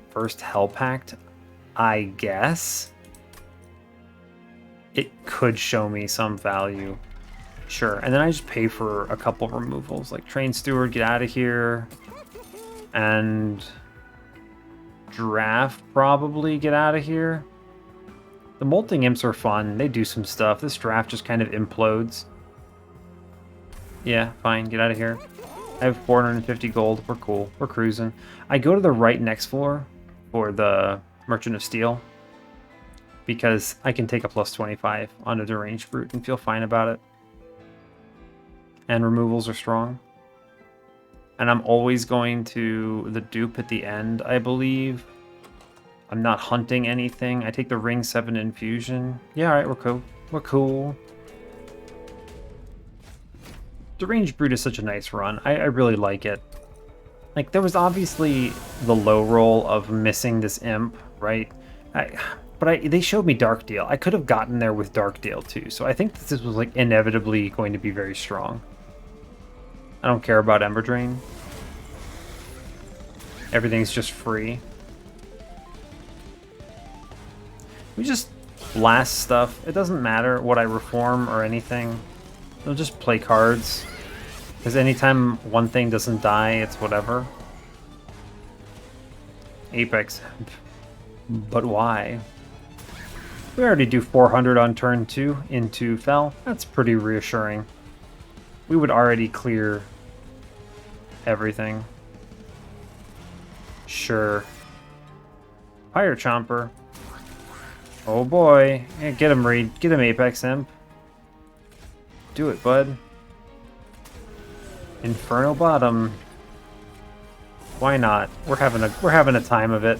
first Hell Pact, I guess. It could show me some value. Sure. And then I just pay for a couple removals. Like Train Steward, get out of here. And Draft, probably get out of here. The Molting Imps are fun. They do some stuff. This Draft just kind of implodes. Yeah, fine. Get out of here. I have 450 gold. We're cool. We're cruising. I go to the right next floor for the Merchant of Steel because I can take a plus 25 on a Deranged Brute and feel fine about it. And removals are strong. And I'm always going to the dupe at the end, I believe. I'm not hunting anything. I take the Ring 7 Infusion. Yeah, alright, we're cool. We're cool. Deranged Brute is such a nice run. I really like it. Like, there was obviously the low roll of missing this Imp, right? But they showed me Dark Deal. I could have gotten there with Dark Deal too, so I think this was like inevitably going to be very strong. I don't care about Ember Drain. Everything's just free. We just blast stuff. It doesn't matter what I reform or anything. They'll just play cards. Because anytime one thing doesn't die, it's whatever. Apex. But why? We already do 400 on turn 2 into Fel. That's pretty reassuring. We would already clear everything. Sure. Fire Chomper. Oh boy. Yeah, get him, Reed. Get him, Apex Imp. Do it, bud. Inferno Bottom. Why not? We're having a time of it.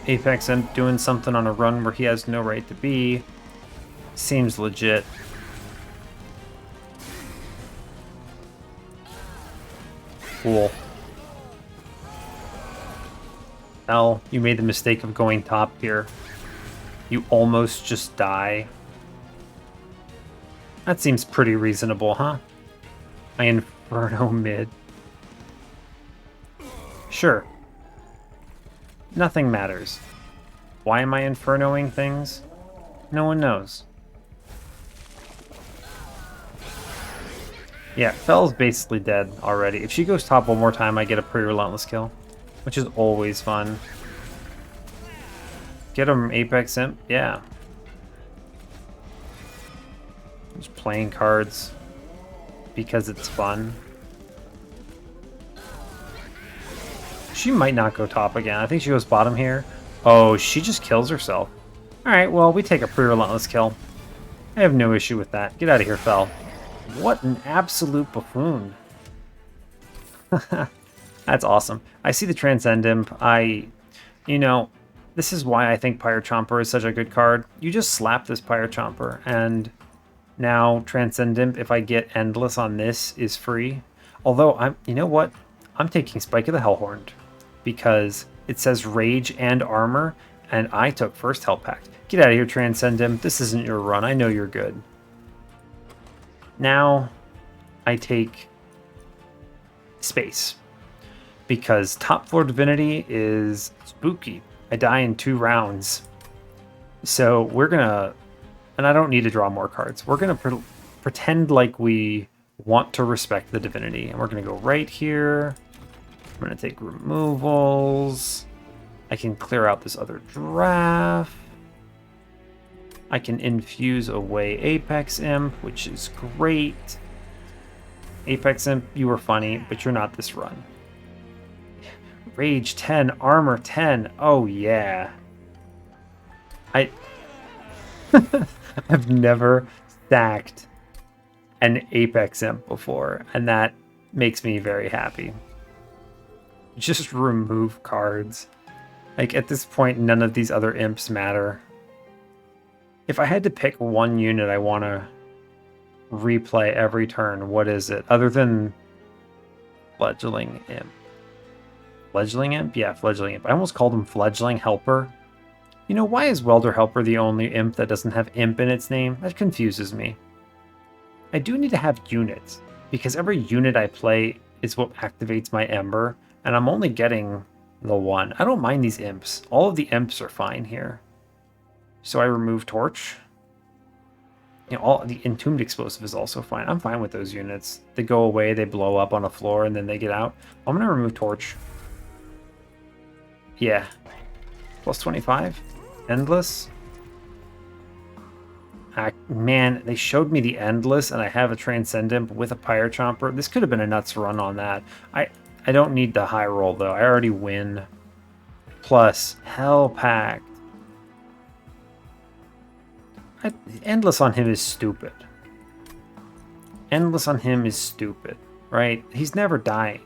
Apex Imp doing something on a run where he has no right to be. Seems legit. Cool. Hell, you made the mistake of going top here. You almost just die. That seems pretty reasonable, huh? I Inferno mid. Sure. Nothing matters. Why am I Infernoing things? No one knows. Yeah, Fell's basically dead already. If she goes top one more time, I get a pretty relentless kill, which is always fun. Get him, Apex Imp. Yeah. Just playing cards because it's fun. She might not go top again. I think she goes bottom here. Oh, she just kills herself. Alright, well, we take a pretty relentless kill. I have no issue with that. Get out of here, Fell. What an absolute buffoon. That's awesome. I see the Transcend Imp. You know, this is why I think Pyre Chomper is such a good card. You just slap this Pyre Chomper, and now Transcend Imp, if I get Endless on this, is free. Although, you know what? I'm taking Spike of the Hellhorned, because it says Rage and Armor, and I took first Hell Pact. Get out of here, Transcend Imp. This isn't your run. I know you're good. Now, I take Space, because top floor Divinity is spooky. I die in 2 rounds. So we're gonna, and I don't need to draw more cards. We're gonna pretend like we want to respect the Divinity. And we're gonna go right here. I'm gonna take removals. I can clear out this other draft. I can infuse away Apex Imp, which is great. Apex Imp, you were funny, but you're not this run. Rage 10, Armor 10. Oh, yeah. I've never stacked an Apex Imp before, and that makes me very happy. Just remove cards. Like, at this point, none of these other imps matter. If I had to pick one unit I want to replay every turn, what is it? Other than Fledgling Imp. Fledgling Imp? Yeah, Fledgling Imp. I almost called him Fledgling Helper. You know, why is Welder Helper the only imp that doesn't have imp in its name? That confuses me. I do need to have units, because every unit I play is what activates my Ember, and I'm only getting the one. I don't mind these imps. All of the imps are fine here. So I remove Torch. You know, all the Entombed Explosive is also fine. I'm fine with those units. They go away, they blow up on a floor, and then they get out. I'm going to remove Torch. Yeah. Plus 25. Endless. Man, they showed me the Endless, and I have a Transcendent with a Pyre Chomper. This could have been a nuts run on that. I don't need the high roll, though. I already win. Plus, Hell Pact. Endless on him is stupid. Endless on him is stupid, right? He's never dying.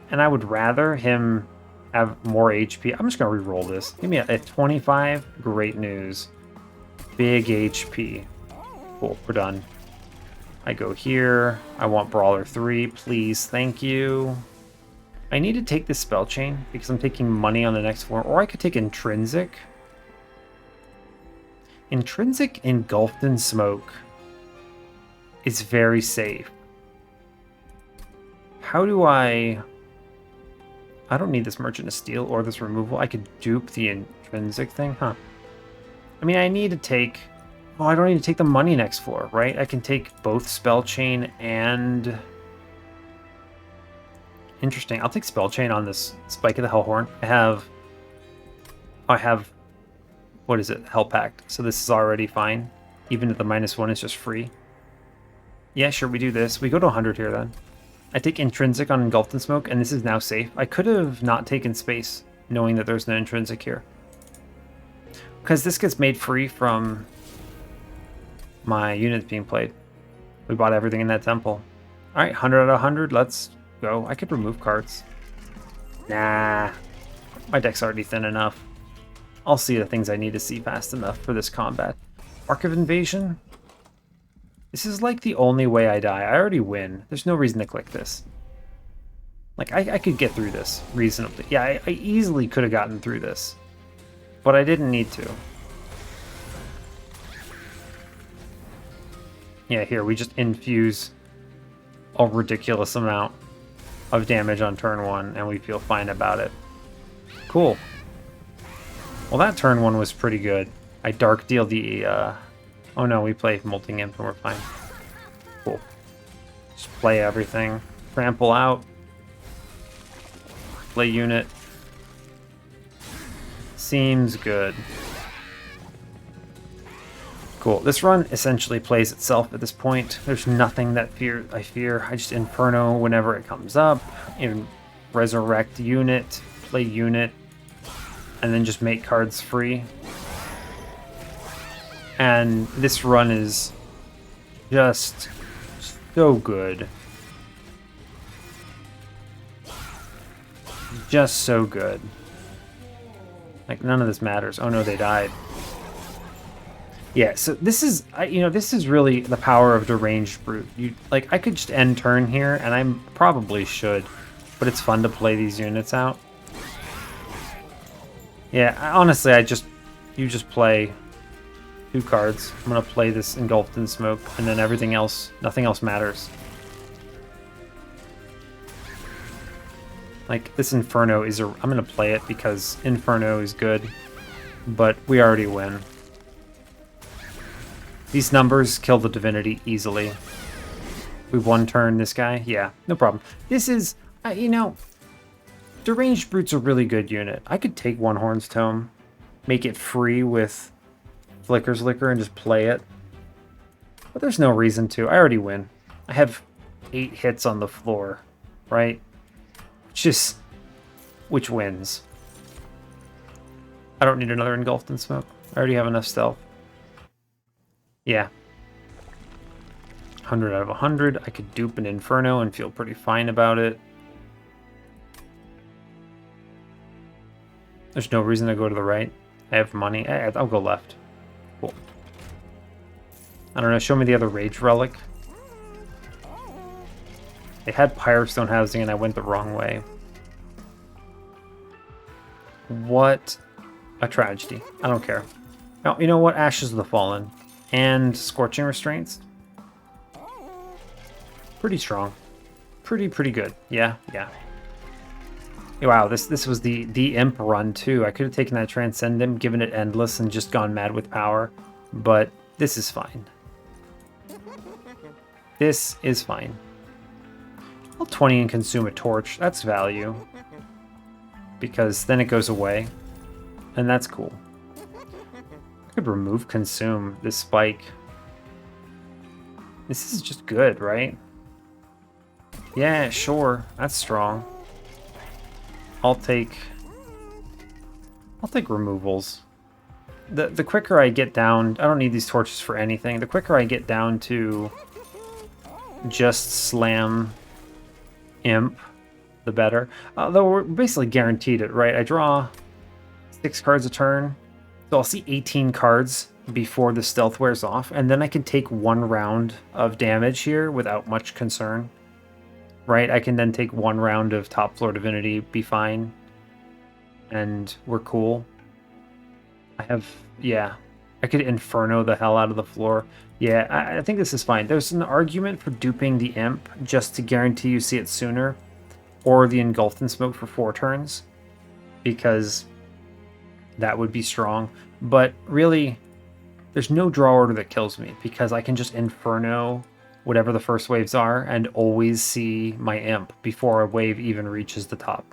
And I would rather him have more HP. I'm just going to re-roll this. Give me a 25. Great news. Big HP. Cool, we're done. I go here. I want Brawler 3, please. Thank you. I need to take this Spell Chain because I'm taking money on the next floor. Or I could take Intrinsic. Intrinsic engulfed in smoke is very safe. How do I don't need this Merchant of Steel or this removal. I could dupe the Intrinsic thing, huh? I mean, I need to take... Oh, I don't need to take the money next floor, right? I can take both Spell Chain and... Interesting. I'll take Spell Chain on this Spike of the Hellhorn. I have... What is it? Hell Pact. So this is already fine. Even if the -1 is just free. Yeah, sure, we do this. We go to 100 here, then. I take Intrinsic on Engulfed in Smoke, and this is now safe. I could have not taken Space, knowing that there's no Intrinsic here. Because this gets made free from my units being played. We bought everything in that temple. Alright, 100 out of 100. Let's go. I could remove cards. Nah. My deck's already thin enough. I'll see the things I need to see fast enough for this combat. Arc of Invasion? This is like the only way I die. I already win. There's no reason to click this. Like, I could get through this reasonably. Yeah, I easily could have gotten through this. But I didn't need to. Yeah, here, we just infuse a ridiculous amount of damage on turn 1, and we feel fine about it. Cool. Well, that turn 1 was pretty good. I Dark Deal the... Oh no, we play Molting Imp and we're fine. Cool. Just play everything. Trample out. Play unit. Seems good. Cool. This run essentially plays itself at this point. There's nothing that I fear. I just Inferno whenever it comes up. Even resurrect unit, play unit, and then just make cards free. And this run is just so good. Just so good. Like, none of this matters. Oh no, they died. Yeah, so this is, this is really the power of Deranged Brute. Like, I could just end turn here, and I probably should, but it's fun to play these units out. Yeah, honestly, you just play 2 cards. I'm gonna play this Engulfed in Smoke, and then everything else, nothing else matters. Like, this Inferno is I'm gonna play it because Inferno is good, but we already win. These numbers kill the Divinity easily. We 1-turn this guy? Yeah, no problem. This is, Deranged Brute's a really good unit. I could take One Horn's Tome, make it free with Flicker's Liquor, and just play it. But there's no reason to. I already win. I have 8 hits on the floor, right? Which wins. I don't need another Engulfed in Smoke. I already have enough stealth. Yeah. 100 out of 100. I could dupe an Inferno and feel pretty fine about it. There's no reason to go to the right. I have money. I'll go left. Cool. I don't know. Show me the other Rage Relic. They had Pyrestone Housing and I went the wrong way. What a tragedy. I don't care. Now, you know what? Ashes of the Fallen. And Scorching Restraints. Pretty strong. Pretty good. Yeah. Wow, this was the Imp run too. I could have taken that Transcendent, given it Endless, and just gone mad with power. But this is fine. This is fine. I'll 20 and consume a Torch. That's value. Because then it goes away. And that's cool. I could remove Consume, this Spike. This is just good, right? Yeah, sure. That's strong. I'll take removals. The quicker I get down, I don't need these torches for anything. The quicker I get down to just slam Imp, the better. Though we're basically guaranteed it, right? I draw 6 cards a turn, so I'll see 18 cards before the stealth wears off, and then I can take 1 round of damage here without much concern. Right? I can then take 1 round of top floor Divinity, be fine, and we're cool. I could Inferno the hell out of the floor. Yeah, I think this is fine. There's an argument for duping the Imp just to guarantee you see it sooner, or the Engulfed in Smoke for 4 turns, because that would be strong. But really, there's no draw order that kills me, because I can just Inferno whatever the first waves are and always see my Imp before a wave even reaches the top.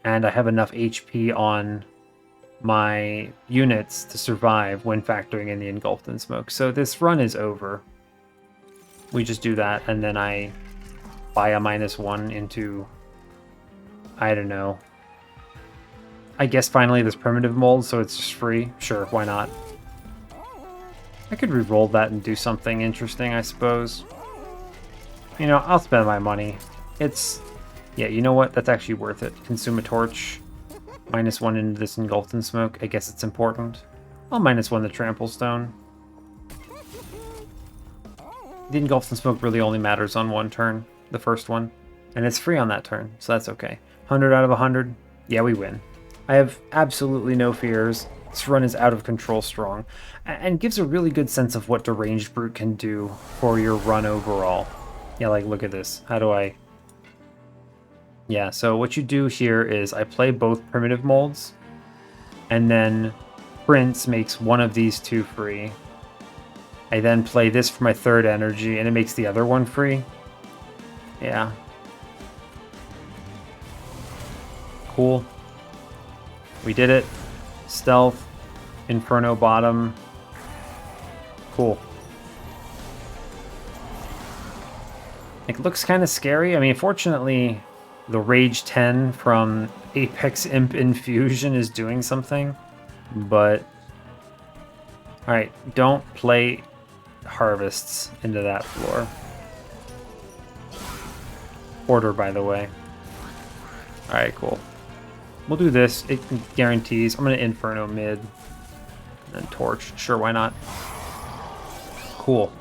And I have enough HP on my units to survive when factoring in the Engulfed in Smoke. So this run is over. We just do that, and then I buy a -1 into, I don't know. I guess finally this Primitive Mold, so it's just free. Sure, why not? I could re-roll that and do something interesting, I suppose. You know, I'll spend my money. Yeah, you know what? That's actually worth it. Consume a Torch. -1 into this Engulfed in Smoke. I guess it's important. I'll -1 the Trample Stone. The Engulfed in Smoke really only matters on 1 turn. The first one. And it's free on that turn, so that's okay. 100 out of 100. Yeah, we win. I have absolutely no fears. This run is out of control strong, and gives a really good sense of what Deranged Brute can do for your run overall. Yeah, like, look at this. How do I... Yeah, so what you do here is I play both primitive molds, and then Prince makes one of these two free. I then play this for my third energy, and it makes the other one free. Yeah. Cool. We did it. Stealth. Inferno bottom. Cool. It looks kind of scary. I mean, fortunately, the Rage 10 from Apex Imp Infusion is doing something, but... Alright, don't play Harvests into that floor. Order, by the way. Alright, cool. We'll do this. It guarantees. I'm going to Inferno mid. And then Torch. Sure, why not? Cool.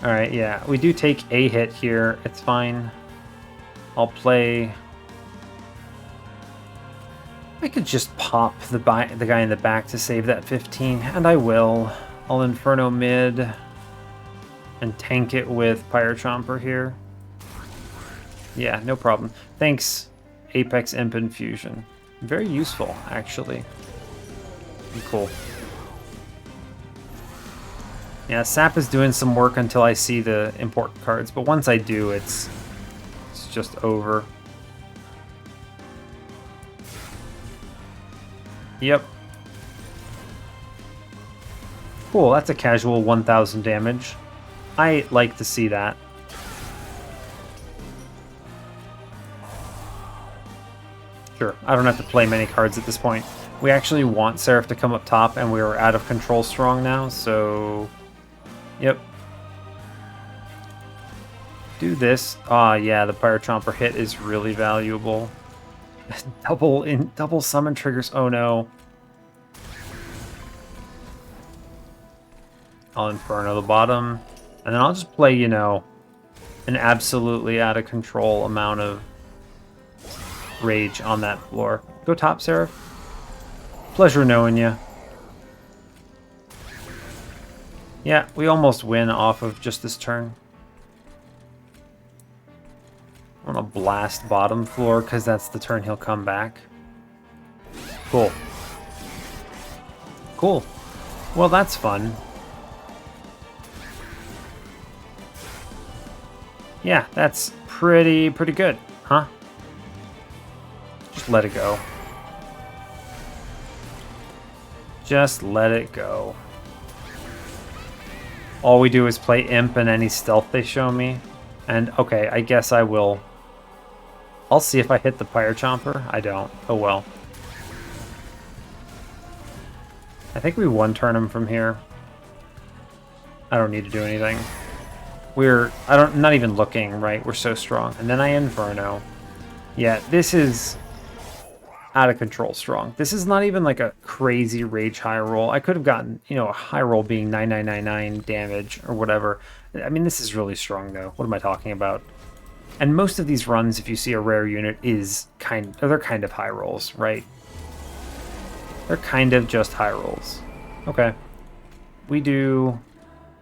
Alright, yeah. We do take a hit here. It's fine. I'll play... I could just pop the guy in the back to save that 15, and I will. I'll Inferno mid and tank it with Pyre Chomper here. Yeah, no problem. Thanks, Apex Imp Infusion. Very useful, actually. Cool. Yeah, Sap is doing some work until I see the import cards, but once I do, it's just over. Yep. Cool, that's a casual 1000 damage. I like to see that. Sure, I don't have to play many cards at this point. We actually want Seraph to come up top, and we are out of control strong now, so... Yep. Do this. Ah, yeah, the Pyre Chomper hit is really valuable. double summon triggers. Oh no. I'll Inferno the bottom, and then I'll just play, you know, an absolutely out of control amount of rage on that floor. Go top, Seraph. Pleasure knowing you. Yeah, we almost win off of just this turn. I'm gonna blast bottom floor because that's the turn he'll come back. Cool. Cool. Well, that's fun. Yeah, that's pretty good, huh? Just let it go. Just let it go. All we do is play Imp and any stealth they show me. And, okay, I guess I will... I'll see if I hit the Pyre Chomper. I don't. Oh well. I think we one-turn him from here. I don't need to do anything. I'm not even looking, right? We're so strong. And then I Inferno. Yeah, this is out of control strong. This is not even like a crazy rage high roll. I could have gotten, you know, a high roll being 9999 damage or whatever. I mean, this is really strong though. What am I talking about? And most of these runs, if you see a rare unit, they're kind of high rolls, right? They're kind of just high rolls. Okay. We do...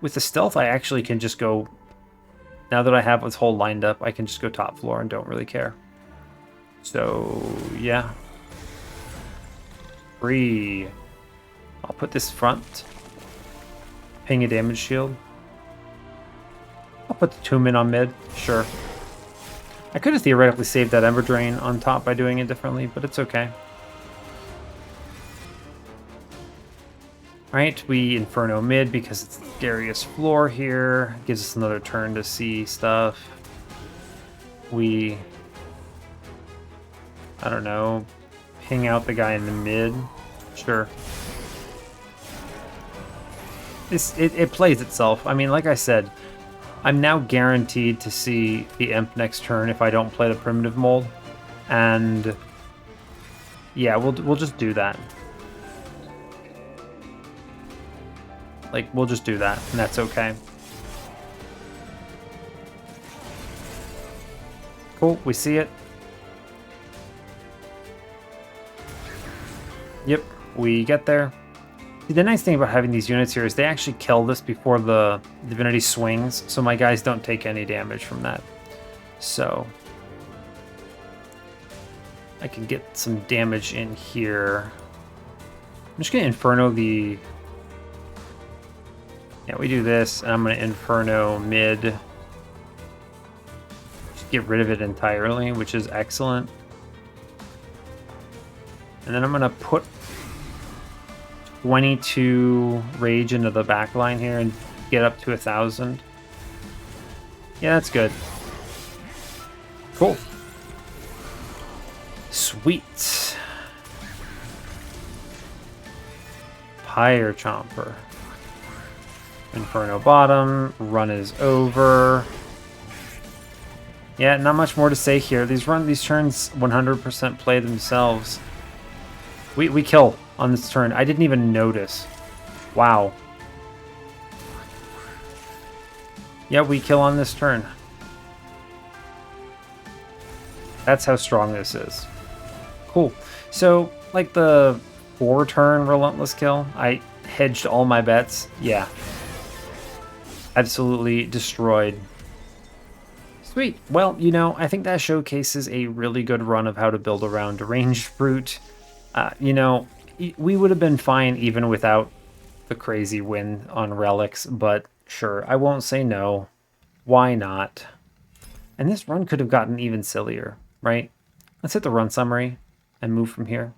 With the stealth, I actually can just go... Now that I have this whole lined up, I can just go top floor and don't really care. So, yeah. Free. I'll put this front. Ping a damage shield. I'll put the tomb in on mid. Sure. I could have theoretically saved that Ember Drain on top by doing it differently, but it's okay. Alright, we Inferno mid because it's the scariest floor here. Gives us another turn to see stuff. We... I don't know, ping out the guy in the mid. Sure. It plays itself. I mean, like I said, I'm now guaranteed to see the Imp next turn if I don't play the primitive mold. And yeah, we'll just do that. Like, we'll just do that, and that's okay. Cool, we see it. Yep, we get there. See, the nice thing about having these units here is they actually kill this before the Divinity swings, so my guys don't take any damage from that. So I can get some damage in here. I'm just going to Inferno the... Yeah, we do this, and I'm going to Inferno mid. Just get rid of it entirely, which is excellent. And then I'm going to put 22 Rage into the back line here and get up to 1,000. Yeah, that's good. Cool. Sweet. Pyre Chomper. Inferno bottom. Run is over. Yeah, not much more to say here. These turns 100% play themselves. We kill on this turn. I didn't even notice. Wow. Yeah, we kill on this turn. That's how strong this is. Cool. So, like the 4-turn Relentless kill, I hedged all my bets. Yeah. Absolutely destroyed. Sweet. Well, you know, I think that showcases a really good run of how to build around Deranged Brute. You know, we would have been fine even without the crazy win on Relics, but sure, I won't say no. Why not? And this run could have gotten even sillier, right? Let's hit the run summary and move from here.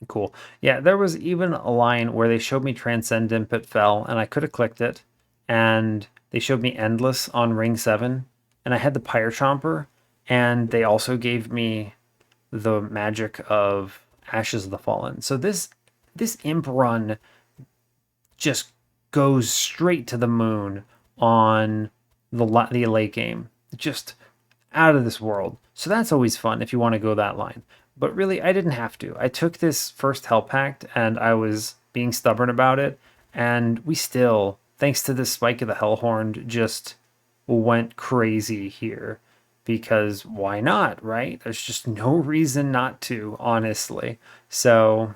Cool. Yeah, there was even a line where they showed me Transcend Imp it fell, and I could have clicked it, and they showed me Endless on ring 7, and I had the Pyre Chomper, and they also gave me the magic of Ashes of the Fallen. So this imp run just goes straight to the moon on the late game. Just out of this world. So that's always fun if you want to go that line. But really, I didn't have to. I took this first Hell Pact and I was being stubborn about it. And we still, thanks to the spike of the Hellhorned, just went crazy here. Because why not, right? There's just no reason not to, honestly. So,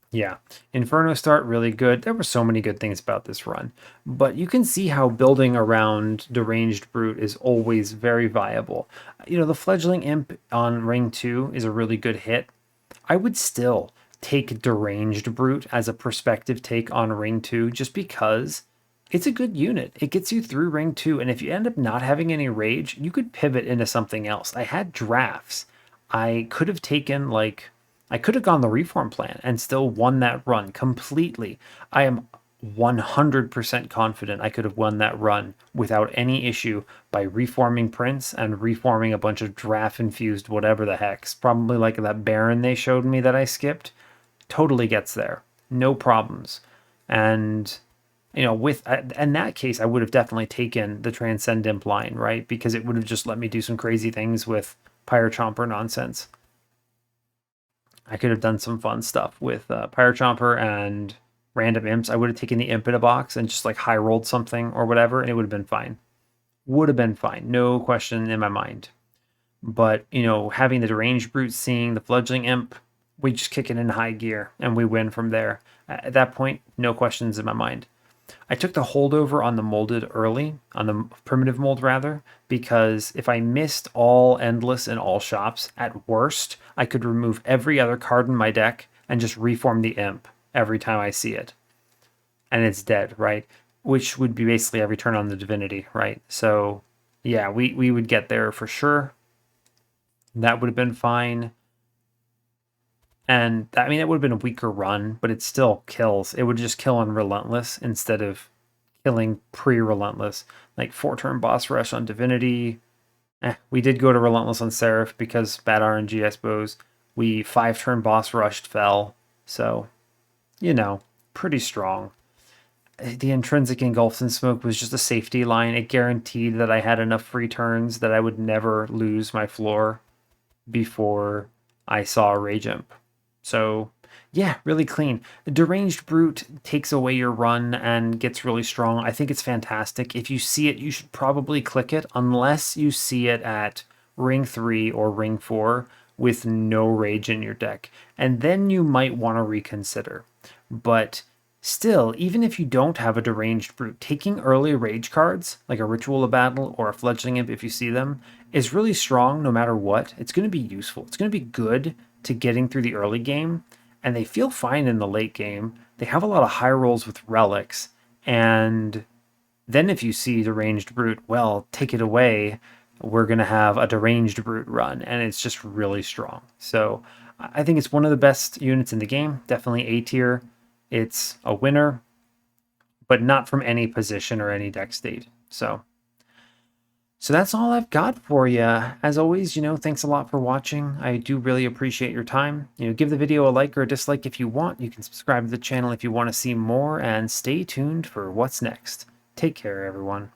yeah. Inferno start really good. There were so many good things about this run. But you can see how building around Deranged Brute is always very viable. You know, the Fledgling Imp on ring 2 is a really good hit. I would still take Deranged Brute as a perspective take on ring 2 just because it's a good unit. It gets you through ring 2, and if you end up not having any rage, you could pivot into something else. I had drafts. I could have taken, like, I could have gone the reform plan and still won that run completely. I am 100% confident I could have won that run without any issue by reforming Prince and reforming a bunch of draft-infused whatever the heck's. Probably like that Baron they showed me that I skipped. Totally gets there. No problems. And you know, in that case, I would have definitely taken the Transcend Imp line, right? Because it would have just let me do some crazy things with Pyre Chomper nonsense. I could have done some fun stuff with Pyre Chomper and random imps. I would have taken the imp in a box and just like high rolled something or whatever, and it would have been fine. Would have been fine. No question in my mind. But, you know, having the Deranged Brute, seeing the Fledgling Imp, we just kick it in high gear and we win from there. At that point, no questions in my mind. I took the holdover on the molded early, on the primitive mold rather, because if I missed all Endless and all shops, at worst, I could remove every other card in my deck and just reform the imp every time I see it. And it's dead, right? Which would be basically every turn on the Divinity, right? So, yeah, we would get there for sure. That would have been fine. And I mean, it would have been a weaker run, but it still kills. It would just kill on Relentless instead of killing pre-Relentless. Like 4-turn boss rush on Divinity. We did go to Relentless on Seraph because bad RNG, I suppose. We 5-turn boss rushed fell. So, you know, pretty strong. The Intrinsic Engulfs in Smoke was just a safety line. It guaranteed that I had enough free turns that I would never lose my floor before I saw a Rage Imp. So, Yeah, really clean. The Deranged Brute takes away your run and gets really strong. I think it's fantastic. If you see it, you should probably click it, unless you see it at ring 3 or ring 4 with no rage in your deck. And then you might want to reconsider. But still, even if you don't have a Deranged Brute, taking early rage cards, like a Ritual of Battle or a Fledgling Imp if you see them, is really strong no matter what. It's going to be useful. It's going to be good to getting through the early game, and they feel fine in the late game. They have a lot of high rolls with relics, and then if you see Deranged Brute, well, take it away. We're going to have a Deranged Brute run, and it's just really strong. So I think it's one of the best units in the game. Definitely A tier. It's a winner, but not from any position or any deck state. So that's all I've got for you. As always, thanks a lot for watching. I do really appreciate your time. Give the video a like or a dislike if you want. You can subscribe to the channel if you want to see more, and stay tuned for what's next. Take care, everyone.